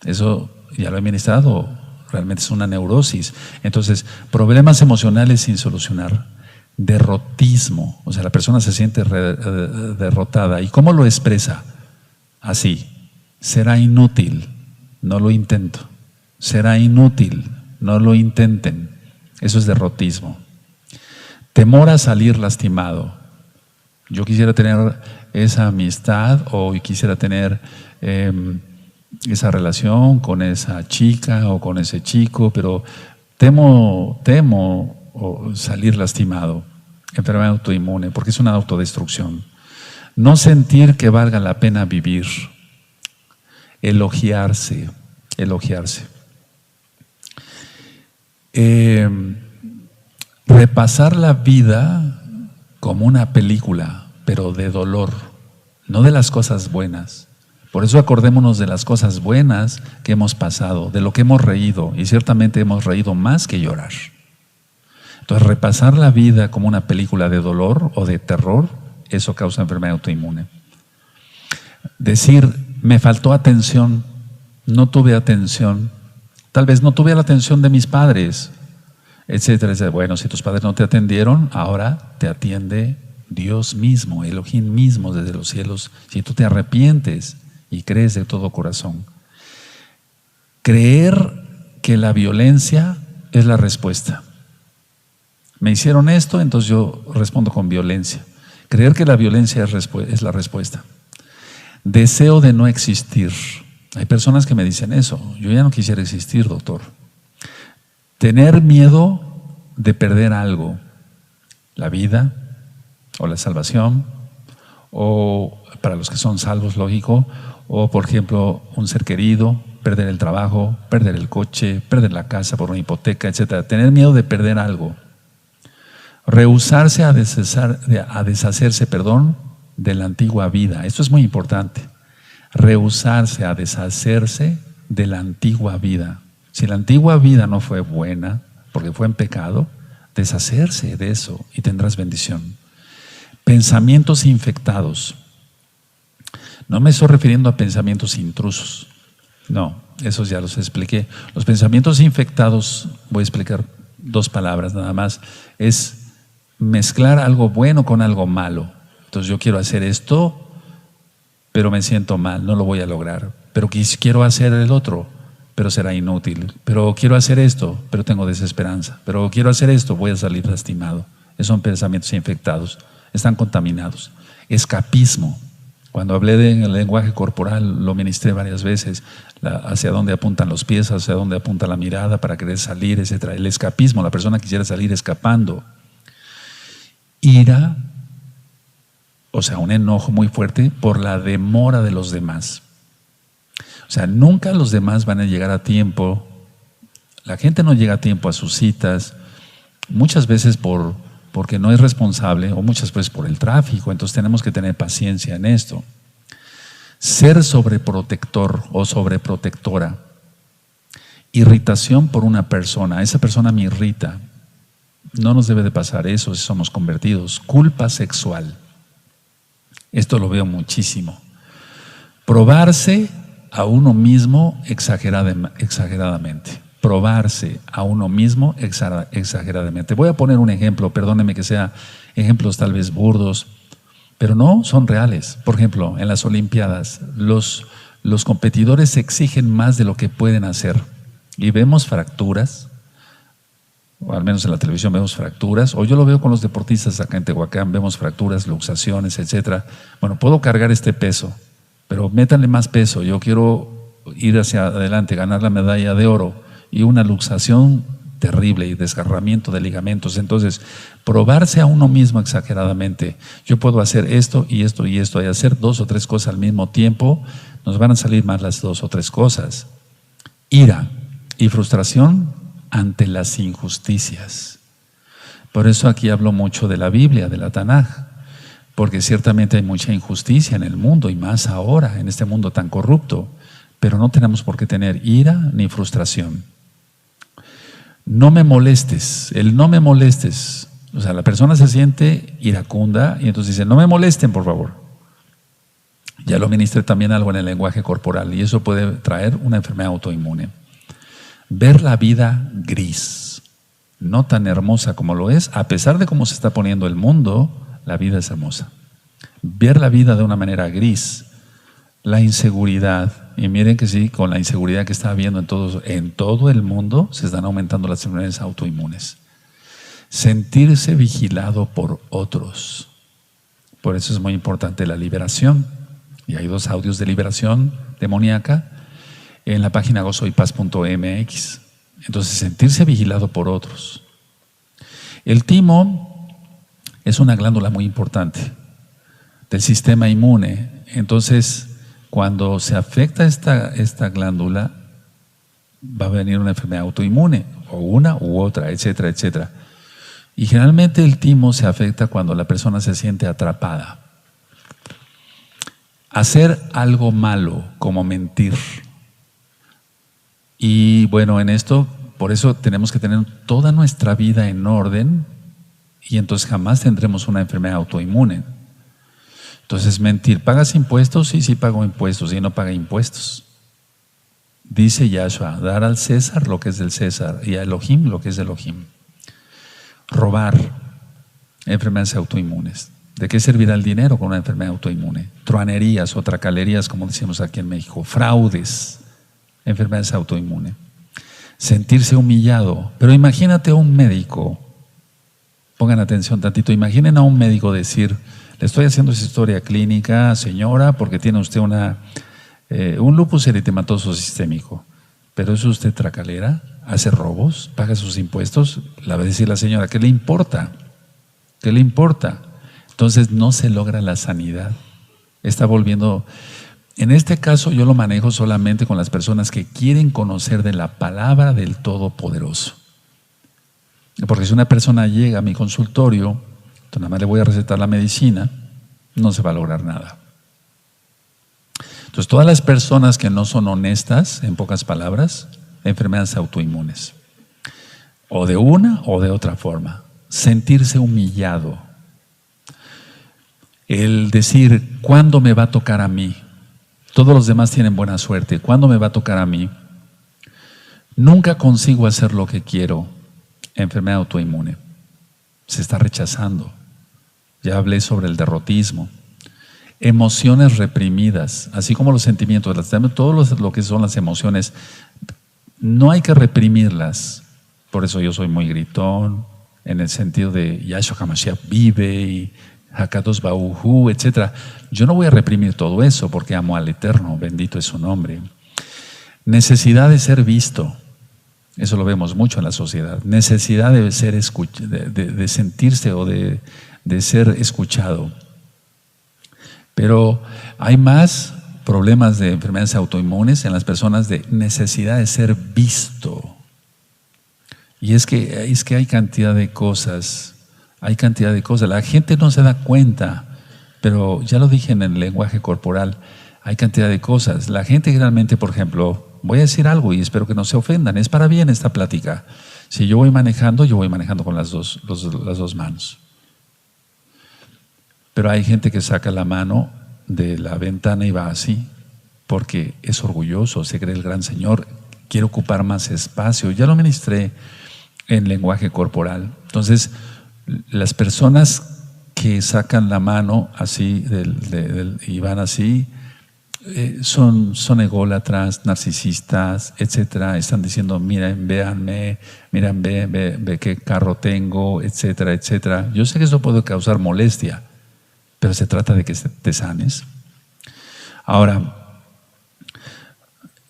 Eso ya lo he ministrado. Realmente es una neurosis. Entonces, problemas emocionales sin solucionar. Derrotismo. O sea, la persona se siente derrotada. ¿Y cómo lo expresa? Así. Será inútil. No lo intento. Será inútil. No lo intenten. Eso es derrotismo. Temor a salir lastimado. Yo quisiera tener esa amistad o quisiera tener esa relación con esa chica o con ese chico, pero temo salir lastimado, enfermedad autoinmune, porque es una autodestrucción. No sentir que valga la pena vivir, elogiarse. Repasar la vida como una película, pero de dolor, no de las cosas buenas. Por eso acordémonos de las cosas buenas que hemos pasado, de lo que hemos reído, y ciertamente hemos reído más que llorar. Entonces, repasar la vida como una película de dolor o de terror, eso causa enfermedad autoinmune. Decir, me faltó atención, no tuve atención, tal vez no tuve la atención de mis padres, etcétera, etcétera. Bueno, si tus padres no te atendieron, ahora te atiende Dios mismo, Elohim mismo desde los cielos, si tú te arrepientes y crees de todo corazón. Creer que la violencia es la respuesta. Me hicieron esto, entonces yo respondo con violencia. Creer que la violencia es la respuesta. Deseo de no existir. Hay personas que me dicen eso. Yo ya no quisiera existir, doctor. Tener miedo de perder algo. La vida o la salvación, o para los que son salvos, lógico, o por ejemplo un ser querido, perder el trabajo, perder el coche, perder la casa por una hipoteca, etc. Tener miedo de perder algo. Rehusarse a deshacerse, de la antigua vida. Esto es muy importante. Rehusarse a deshacerse de la antigua vida. Si la antigua vida no fue buena, porque fue en pecado, deshacerse de eso y tendrás bendición. Pensamientos infectados. No me estoy refiriendo a pensamientos intrusos. No, esos ya los expliqué. Los pensamientos infectados, voy a explicar 2 palabras nada más, es mezclar algo bueno con algo malo. Entonces yo quiero hacer esto, pero me siento mal, no lo voy a lograr. Pero quiero hacer el otro, pero será inútil. Pero quiero hacer esto, pero tengo desesperanza. Pero quiero hacer esto, voy a salir lastimado. Esos son pensamientos infectados, están contaminados. Escapismo. Cuando hablé del lenguaje corporal, lo ministré varias veces, hacia dónde apuntan los pies, hacia dónde apunta la mirada para querer salir, etc. El escapismo, la persona quisiera salir escapando. Ira, o sea, un enojo muy fuerte por la demora de los demás. O sea, nunca los demás van a llegar a tiempo. La gente no llega a tiempo a sus citas, muchas veces porque no es responsable o muchas veces por el tráfico. Entonces tenemos que tener paciencia en esto. Ser sobreprotector o sobreprotectora. Irritación por una persona. Esa persona me irrita. No nos debe de pasar eso si somos convertidos. Culpa sexual. Esto lo veo muchísimo. Probarse a uno mismo exageradamente. probarse a uno mismo exageradamente. Voy a poner un ejemplo, perdónenme que sea ejemplos tal vez burdos, pero no, son reales. Por ejemplo, en las Olimpiadas, los competidores exigen más de lo que pueden hacer y vemos fracturas, o al menos en la televisión vemos fracturas, o yo lo veo con los deportistas acá en Tehuacán, vemos fracturas, luxaciones, etcétera. Bueno, puedo cargar este peso, pero métanle más peso, yo quiero ir hacia adelante, ganar la medalla de oro, y una luxación terrible y desgarramiento de ligamentos. Entonces, probarse a uno mismo exageradamente, yo puedo hacer esto y esto y esto, y hacer 2 o 3 cosas al mismo tiempo, nos van a salir mal las 2 o 3 cosas. Ira y frustración ante las injusticias. Por eso aquí hablo mucho de la Biblia, de la Tanaj, porque ciertamente hay mucha injusticia en el mundo, y más ahora, en este mundo tan corrupto, pero no tenemos por qué tener ira ni frustración. No me molestes, el no me molestes, o sea, la persona se siente iracunda y entonces dice, no me molesten, por favor. Ya lo ministré también algo en el lenguaje corporal, y eso puede traer una enfermedad autoinmune. Ver la vida gris, no tan hermosa como lo es, a pesar de cómo se está poniendo el mundo, la vida es hermosa. Ver la vida de una manera gris, la inseguridad, y miren que sí, con la inseguridad que está habiendo en todo el mundo, se están aumentando las enfermedades autoinmunes. Sentirse vigilado por otros. Por eso es muy importante la liberación. Y hay 2 audios de liberación demoníaca en la página gozoypaz.mx. Entonces, sentirse vigilado por otros. El timo es una glándula muy importante del sistema inmune. Entonces, cuando se afecta esta glándula, va a venir una enfermedad autoinmune, o una u otra, etcétera, etcétera. Y generalmente el timo se afecta cuando la persona se siente atrapada. Hacer algo malo, como mentir. Y bueno, en esto, por eso tenemos que tener toda nuestra vida en orden, y entonces jamás tendremos una enfermedad autoinmune. Entonces, mentir. ¿Pagas impuestos? Sí, sí pago impuestos. Y no paga impuestos. Dice Yahshua, dar al César lo que es del César y a Elohim lo que es de Elohim. Robar, enfermedades autoinmunes. ¿De qué servirá el dinero con una enfermedad autoinmune? Truanerías o tracalerías, como decimos aquí en México. Fraudes, enfermedades autoinmunes. Sentirse humillado. Pero imagínate a un médico, pongan atención tantito, imaginen a un médico decir, le estoy haciendo esa historia clínica, señora, porque tiene usted un lupus eritematoso sistémico. ¿Pero es usted tracalera? ¿Hace robos? ¿Paga sus impuestos? La va a decir la señora, ¿qué le importa? ¿Qué le importa? Entonces no se logra la sanidad. Está volviendo. En este caso yo lo manejo solamente con las personas que quieren conocer de la palabra del Todopoderoso. Porque si una persona llega a mi consultorio, entonces nada más le voy a recetar la medicina, no se va a lograr nada. Entonces todas las personas que no son honestas, en pocas palabras, enfermedades autoinmunes, o de una o de otra forma. Sentirse humillado, el decir, ¿cuándo me va a tocar a mí? Todos los demás tienen buena suerte, ¿cuándo me va a tocar a mí? Nunca consigo hacer lo que quiero. Enfermedad autoinmune, se está rechazando. Ya hablé sobre el derrotismo. Emociones reprimidas, así como los sentimientos, todo lo que son las emociones, no hay que reprimirlas. Por eso yo soy muy gritón, en el sentido de Yahshua HaMashiach vive y Hakadosh Baruj, etc. Yo no voy a reprimir todo eso porque amo al Eterno, bendito es su nombre. Necesidad de ser visto, eso lo vemos mucho en la sociedad. Necesidad de ser de sentirse o de ser escuchado. Pero hay más problemas de enfermedades autoinmunes en las personas de necesidad de ser visto. Y es que hay cantidad de cosas, La gente no se da cuenta, pero ya lo dije en el lenguaje corporal, hay cantidad de cosas. La gente generalmente, por ejemplo, voy a decir algo y espero que no se ofendan, es para bien esta plática. Si yo voy manejando con las dos manos. Pero hay gente que saca la mano de la ventana y va así, porque es orgulloso, se cree el gran señor. quiero ocupar más espacio. Ya lo ministré en lenguaje corporal. Entonces, las personas que sacan la mano así y van así, son ególatras, narcisistas, etcétera. Están diciendo, miren, véanme, miren, ve qué carro tengo, etcétera, etcétera. Yo sé que eso puede causar molestia, pero se trata de que te sanes. Ahora,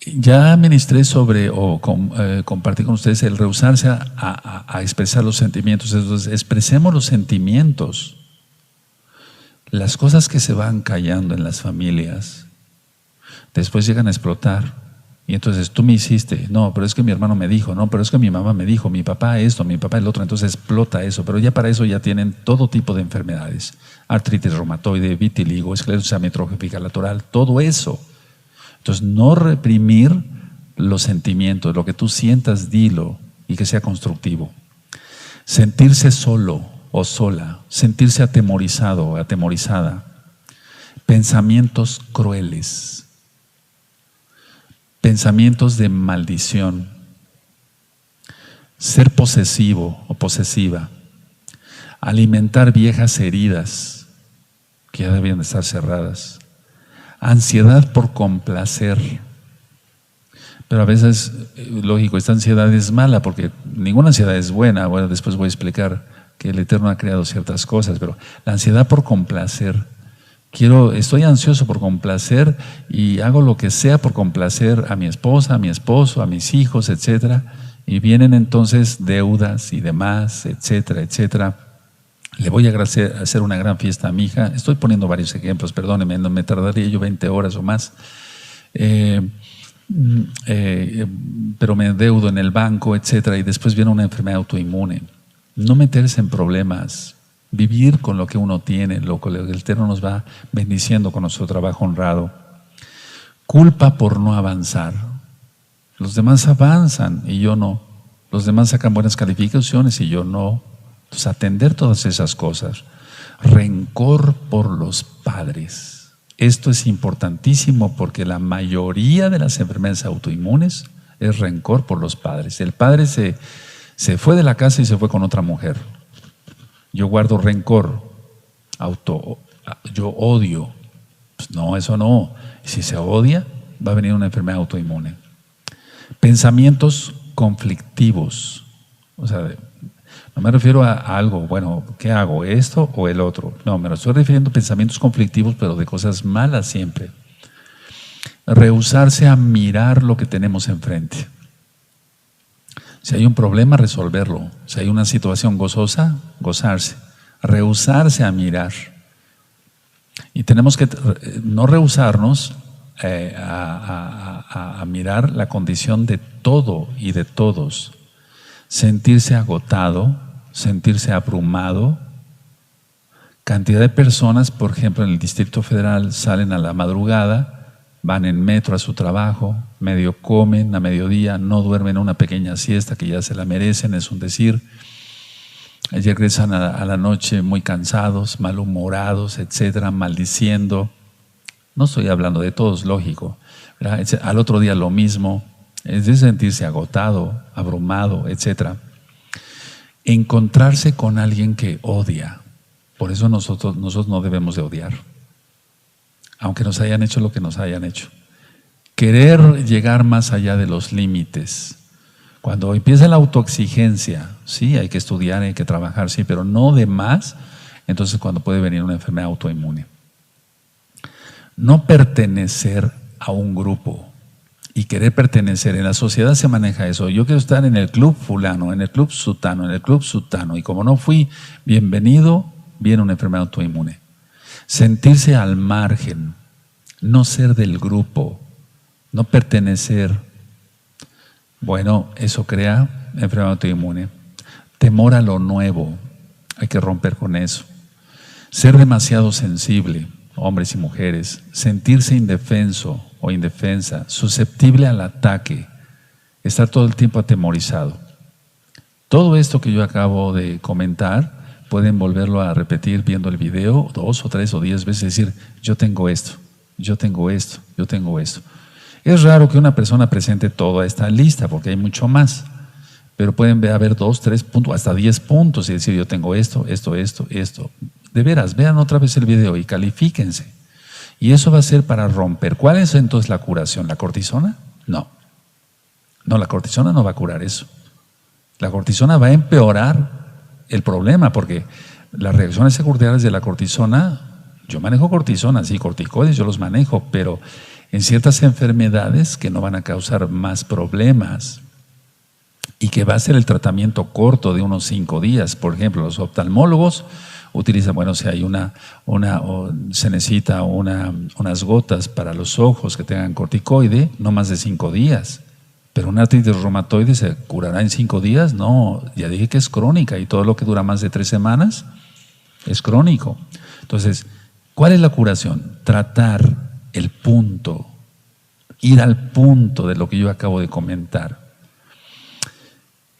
ya ministré sobre compartí con ustedes el rehusarse a expresar los sentimientos. Entonces, expresemos los sentimientos. Las cosas que se van callando en las familias después llegan a explotar. Y entonces tú me hiciste, no, pero es que mi hermano me dijo, no, pero es que mi mamá me dijo, mi papá esto, mi papá el otro. Entonces explota eso, pero ya para eso ya tienen todo tipo de enfermedades: artritis reumatoide, vitiligo, esclerosis amiotrófica lateral, todo eso. Entonces, no reprimir los sentimientos, lo que tú sientas, dilo, y que sea constructivo. Sentirse solo o sola, sentirse atemorizado o atemorizada. Pensamientos crueles, pensamientos de maldición, ser posesivo o posesiva, alimentar viejas heridas que ya debían estar cerradas. Ansiedad por complacer. Pero a veces, lógico, esta ansiedad es mala porque ninguna ansiedad es buena. Bueno, después voy a explicar que el Eterno ha creado ciertas cosas, pero la ansiedad por complacer. Estoy ansioso por complacer y hago lo que sea por complacer a mi esposa, a mi esposo, a mis hijos, etcétera. Y vienen entonces deudas y demás, etcétera, etcétera. Le voy a hacer una gran fiesta a mi hija. Estoy poniendo varios ejemplos, perdónenme, no me tardaría yo 20 horas o más. Pero me endeudo en el banco, etcétera, y después viene una enfermedad autoinmune. No meterse en problemas, vivir con lo que uno tiene, lo que el Eterno nos va bendiciendo con nuestro trabajo honrado. Culpa por no avanzar. Los demás avanzan y yo no. Los demás sacan buenas calificaciones y yo no. Entonces, atender todas esas cosas. Rencor por los padres. Esto es importantísimo porque la mayoría de las enfermedades autoinmunes es rencor por los padres. El padre se fue de la casa y se fue con otra mujer. Yo guardo rencor, yo odio. Pues no, eso no. Si se odia, va a venir una enfermedad autoinmune. Pensamientos conflictivos. O sea, no me refiero a algo, bueno, ¿qué hago? ¿Esto o el otro? No, me estoy refiriendo a pensamientos conflictivos, pero de cosas malas siempre. Rehusarse a mirar lo que tenemos enfrente. Si hay un problema, resolverlo. Si hay una situación gozosa, gozarse. Rehusarse a mirar. Y tenemos que no rehusarnos a mirar la condición de todo y de todos. Sentirse agotado, sentirse abrumado. Cantidad de personas, por ejemplo, en el Distrito Federal salen a la madrugada, van en metro a su trabajo, medio comen a mediodía, no duermen una pequeña siesta que ya se la merecen, es un decir. Regresan a la noche muy cansados, malhumorados, etcétera, maldiciendo. No estoy hablando de todos, lógico, ¿verdad? Al otro día lo mismo. Es de sentirse agotado, abrumado, etcétera. Encontrarse con alguien que odia. Por eso nosotros no debemos de odiar, aunque nos hayan hecho lo que nos hayan hecho. Querer llegar más allá de los límites. Cuando empieza la autoexigencia, sí, hay que estudiar, hay que trabajar, sí, pero no de más, entonces cuando puede venir una enfermedad autoinmune. No pertenecer a un grupo. Y querer pertenecer. En la sociedad se maneja eso. Yo quiero estar en el club fulano, en el club sutano, en el club sutano. Y como no fui bienvenido, viene una enfermedad autoinmune. Sentirse al margen, no ser del grupo, no pertenecer. Bueno, eso crea enfermedad autoinmune. Temor a lo nuevo, hay que romper con eso. Ser demasiado sensible, hombres y mujeres. Sentirse indefenso o indefensa, susceptible al ataque, estar todo el tiempo atemorizado. Todo esto que yo acabo de comentar, pueden volverlo a repetir viendo el video 2 o 3 o 10 veces, decir, yo tengo esto, yo tengo esto, yo tengo esto. Es raro que una persona presente toda esta lista porque hay mucho más, pero pueden haber 2, 3 puntos, hasta 10 puntos y decir yo tengo esto, esto, esto, esto. De veras, vean otra vez el video y califíquense. Y eso va a ser para romper. ¿Cuál es entonces la curación? ¿La cortisona? No. No, la cortisona no va a curar eso. La cortisona va a empeorar el problema porque las reacciones secundarias de la cortisona, yo manejo cortisona, sí, corticoides, yo los manejo, pero en ciertas enfermedades que no van a causar más problemas y que va a ser el tratamiento corto de unos 5 días. Por ejemplo, los oftalmólogos utilizan, bueno, si hay se necesita unas gotas para los ojos que tengan corticoide, no más de 5 días. Pero una artritis reumatoide se curará en 5 días, no, ya dije que es crónica y todo lo que dura más de 3 semanas es crónico. Entonces, ¿cuál es la curación? Tratar el punto, ir al punto de lo que yo acabo de comentar.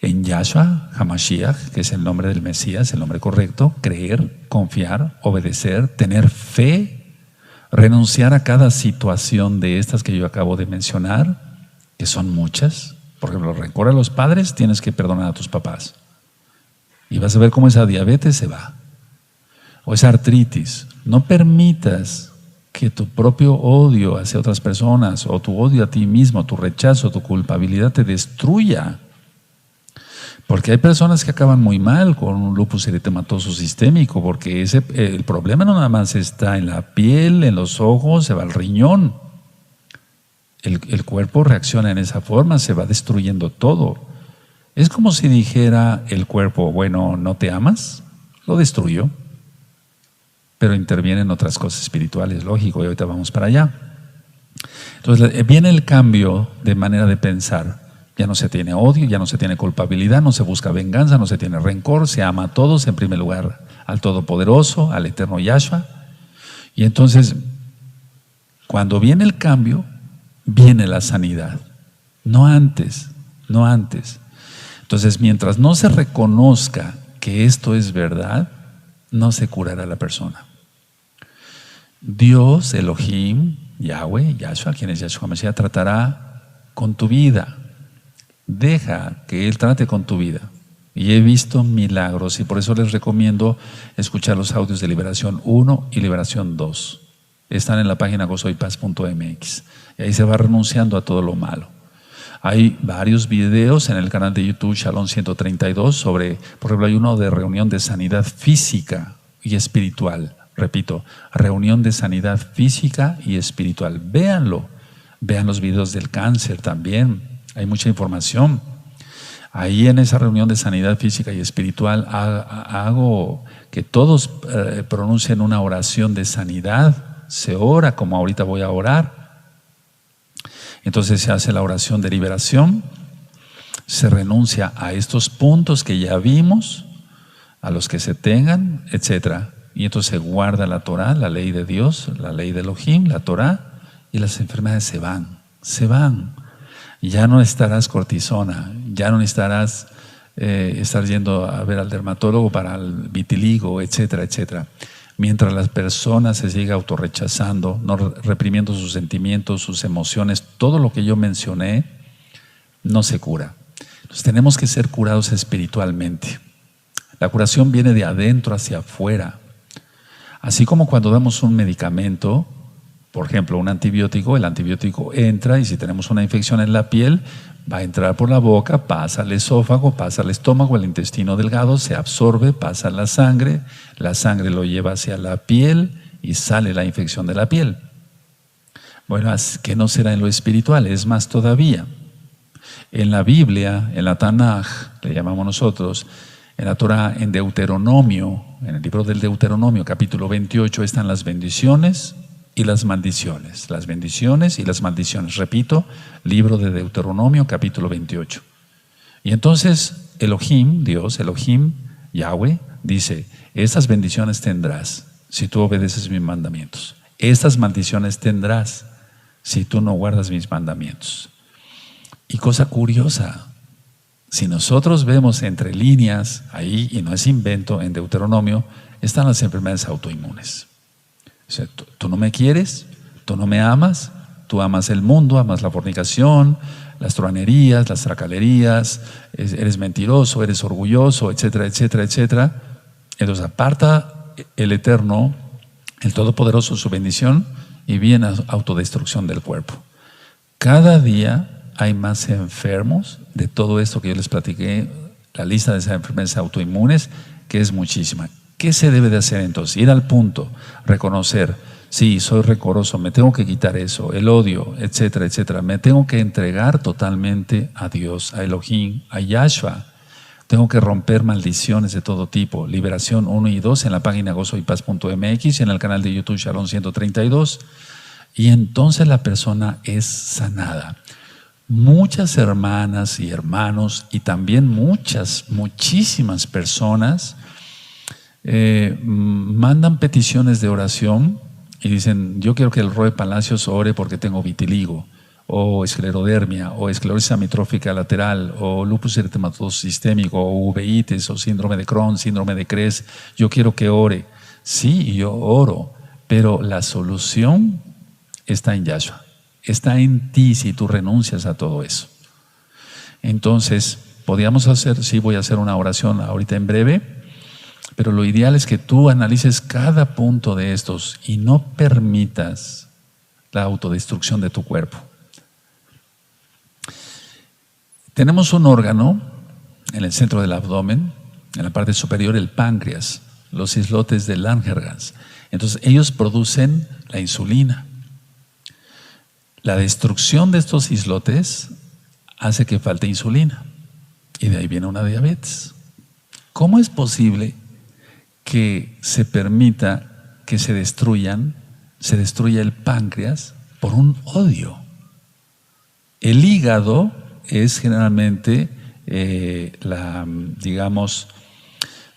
En Yahshua HaMashiach, que es el nombre del Mesías, el nombre correcto, creer, confiar, obedecer, tener fe, renunciar a cada situación de estas que yo acabo de mencionar, que son muchas. Por ejemplo, rencor a los padres, tienes que perdonar a tus papás. Y vas a ver cómo esa diabetes se va. O esa artritis. No permitas que tu propio odio hacia otras personas, o tu odio a ti mismo, tu rechazo, tu culpabilidad te destruya. Porque hay personas que acaban muy mal con un lupus eritematoso sistémico, porque el problema no nada más está en la piel, en los ojos, se va al riñón. El cuerpo reacciona en esa forma, se va destruyendo todo. Es como si dijera el cuerpo, bueno, ¿no te amas? Lo destruyó. Pero intervienen otras cosas espirituales, lógico, y ahorita vamos para allá. Entonces viene el cambio de manera de pensar. Ya no se tiene odio, ya no se tiene culpabilidad, no se busca venganza, no se tiene rencor, se ama a todos, en primer lugar al Todopoderoso, al Eterno Yahshua. Y entonces, cuando viene el cambio, viene la sanidad. No antes, no antes. Entonces, mientras no se reconozca que esto es verdad, no se curará la persona. Dios, Elohim, Yahweh, Yahshua, quien es Yahshua Mashiach, tratará con tu vida. Deja que Él trate con tu vida. Y he visto milagros y por eso les recomiendo escuchar los audios de Liberación 1 y Liberación 2. Están en la página gozoypaz.mx y ahí se va renunciando a todo lo malo. Hay varios videos en el canal de YouTube Shalom 132 sobre, por ejemplo, hay uno de reunión de sanidad física y espiritual. Repito, reunión de sanidad física y espiritual. Véanlo. Vean los videos del cáncer también. Hay mucha información. Ahí en esa reunión de sanidad física y espiritual hago que todos pronuncien una oración de sanidad. Se ora como ahorita voy a orar. Entonces se hace la oración de liberación. Se renuncia a estos puntos que ya vimos, a los que se tengan, etc. Y entonces se guarda la Torah, la ley de Dios, la ley de Elohim, la Torah, y las enfermedades se van. Se van. Ya no necesitarás cortisona, ya no necesitarás estar yendo a ver al dermatólogo para el vitiligo, etcétera, etcétera. Mientras las personas se sigan autorrechazando, no reprimiendo sus sentimientos, sus emociones, todo lo que yo mencioné, no se cura. Entonces tenemos que ser curados espiritualmente. La curación viene de adentro hacia afuera. Así como cuando damos un medicamento, por ejemplo, un antibiótico, el antibiótico entra y si tenemos una infección en la piel, va a entrar por la boca, pasa al esófago, pasa al estómago, el intestino delgado, se absorbe, pasa a la sangre lo lleva hacia la piel y sale la infección de la piel. Bueno, ¿qué no será en lo espiritual? Es más todavía. En la Biblia, en la Tanaj, le llamamos nosotros, en la Torah, en Deuteronomio, en el libro del Deuteronomio, capítulo 28, están las bendiciones y las maldiciones. Las bendiciones y las maldiciones. Repito, libro de Deuteronomio, capítulo 28. Y entonces Elohim, Dios, Elohim, Yahweh, dice, estas bendiciones tendrás si tú obedeces mis mandamientos. Estas maldiciones tendrás si tú no guardas mis mandamientos. Y cosa curiosa, si nosotros vemos entre líneas, ahí, y no es invento, en Deuteronomio, están las enfermedades autoinmunes. O sea, tú no me quieres, tú no me amas, Tú amas el mundo, amas la fornicación, las truhanerías, las tracalerías, eres mentiroso, eres orgulloso, etcétera, etcétera, etcétera. Entonces aparta el Eterno, el Todopoderoso, su bendición, y viene autodestrucción del cuerpo. Cada día hay más enfermos de todo esto que yo les platiqué, la lista de esas enfermedades autoinmunes, que es muchísima. ¿Qué se debe de hacer entonces? Ir al punto, reconocer, sí, soy rencoroso, me tengo que quitar eso, el odio, etcétera, etcétera. Me tengo que entregar totalmente a Dios, a Elohim, a Yahshua. Tengo que romper maldiciones de todo tipo. Liberación 1 y 2 en la página gozoypaz.mx y en el canal de YouTube Shalom 132. Y entonces la persona es sanada. Muchas hermanas y hermanos y también muchísimas personas mandan peticiones de oración y dicen: yo quiero que el Roe Palacios ore porque tengo vitiligo, o esclerodermia, o esclerosis amitrófica lateral, o lupus eritematoso sistémico, o uveitis, o síndrome de Crohn, síndrome de Krebs. Yo quiero que ore. Sí, yo oro, pero la solución está en Yahshua, está en ti si tú renuncias a todo eso. Entonces, podríamos hacer, sí, voy a hacer una oración ahorita en breve, pero lo ideal es que tú analices cada punto de estos y no permitas la autodestrucción de tu cuerpo. Tenemos un órgano en el centro del abdomen, en la parte superior, el páncreas, los islotes de Langerhans. Entonces ellos producen la insulina. La destrucción de estos islotes hace que falte insulina y de ahí viene una diabetes. ¿Cómo es posible que se permita que se destruya el páncreas por un odio? El hígado es generalmente digamos,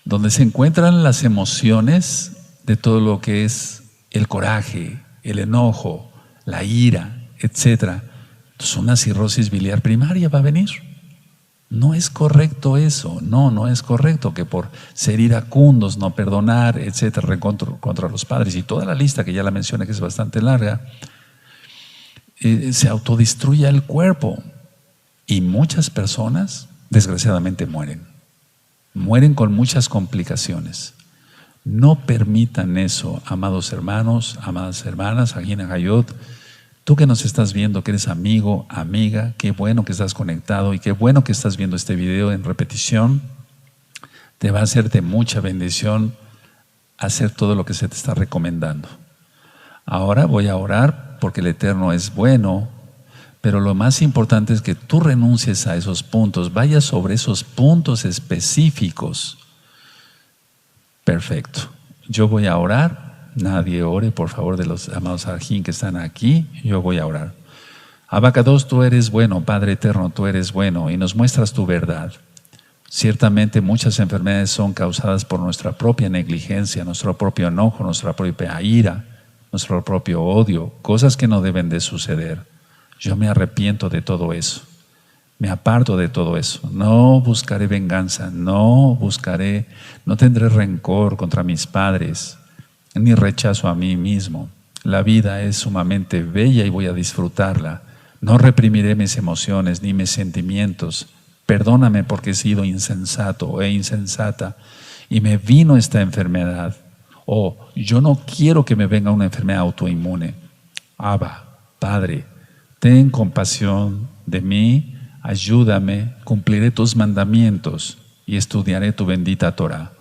donde se encuentran las emociones de todo lo que es el coraje, el enojo, la ira, etcétera. Entonces una cirrosis biliar primaria va a venir. No es correcto eso, no es correcto que por ser iracundos, no perdonar, etcétera, contra los padres y toda la lista que ya la mencioné, que es bastante larga, se autodestruya el cuerpo. Y muchas personas, desgraciadamente, mueren con muchas complicaciones. No permitan eso, amados hermanos, amadas hermanas, Agina Hayot. Tú que nos estás viendo, que eres amigo, amiga, qué bueno que estás conectado y qué bueno que estás viendo este video en repetición. Te va a ser de mucha bendición hacer todo lo que se te está recomendando. Ahora voy a orar porque el Eterno es bueno, pero lo más importante es que tú renuncies a esos puntos, vayas sobre esos puntos específicos. Perfecto. Yo voy a orar. Nadie ore, por favor, de los amados Arjín que están aquí. Yo voy a orar. Abacados, tú eres bueno, Padre eterno, tú eres bueno y nos muestras tu verdad. Ciertamente muchas enfermedades son causadas por nuestra propia negligencia, nuestro propio enojo, nuestra propia ira, nuestro propio odio, cosas que no deben de suceder. Yo me arrepiento de todo eso. Me aparto de todo eso. No buscaré venganza, no tendré rencor contra mis padres, ni rechazo a mí mismo. La vida es sumamente bella y voy a disfrutarla. No reprimiré mis emociones ni mis sentimientos. Perdóname porque he sido insensato e insensata y me vino esta enfermedad. Yo no quiero que me venga una enfermedad autoinmune. Abba, Padre, ten compasión de mí, ayúdame, cumpliré tus mandamientos y estudiaré tu bendita Torah.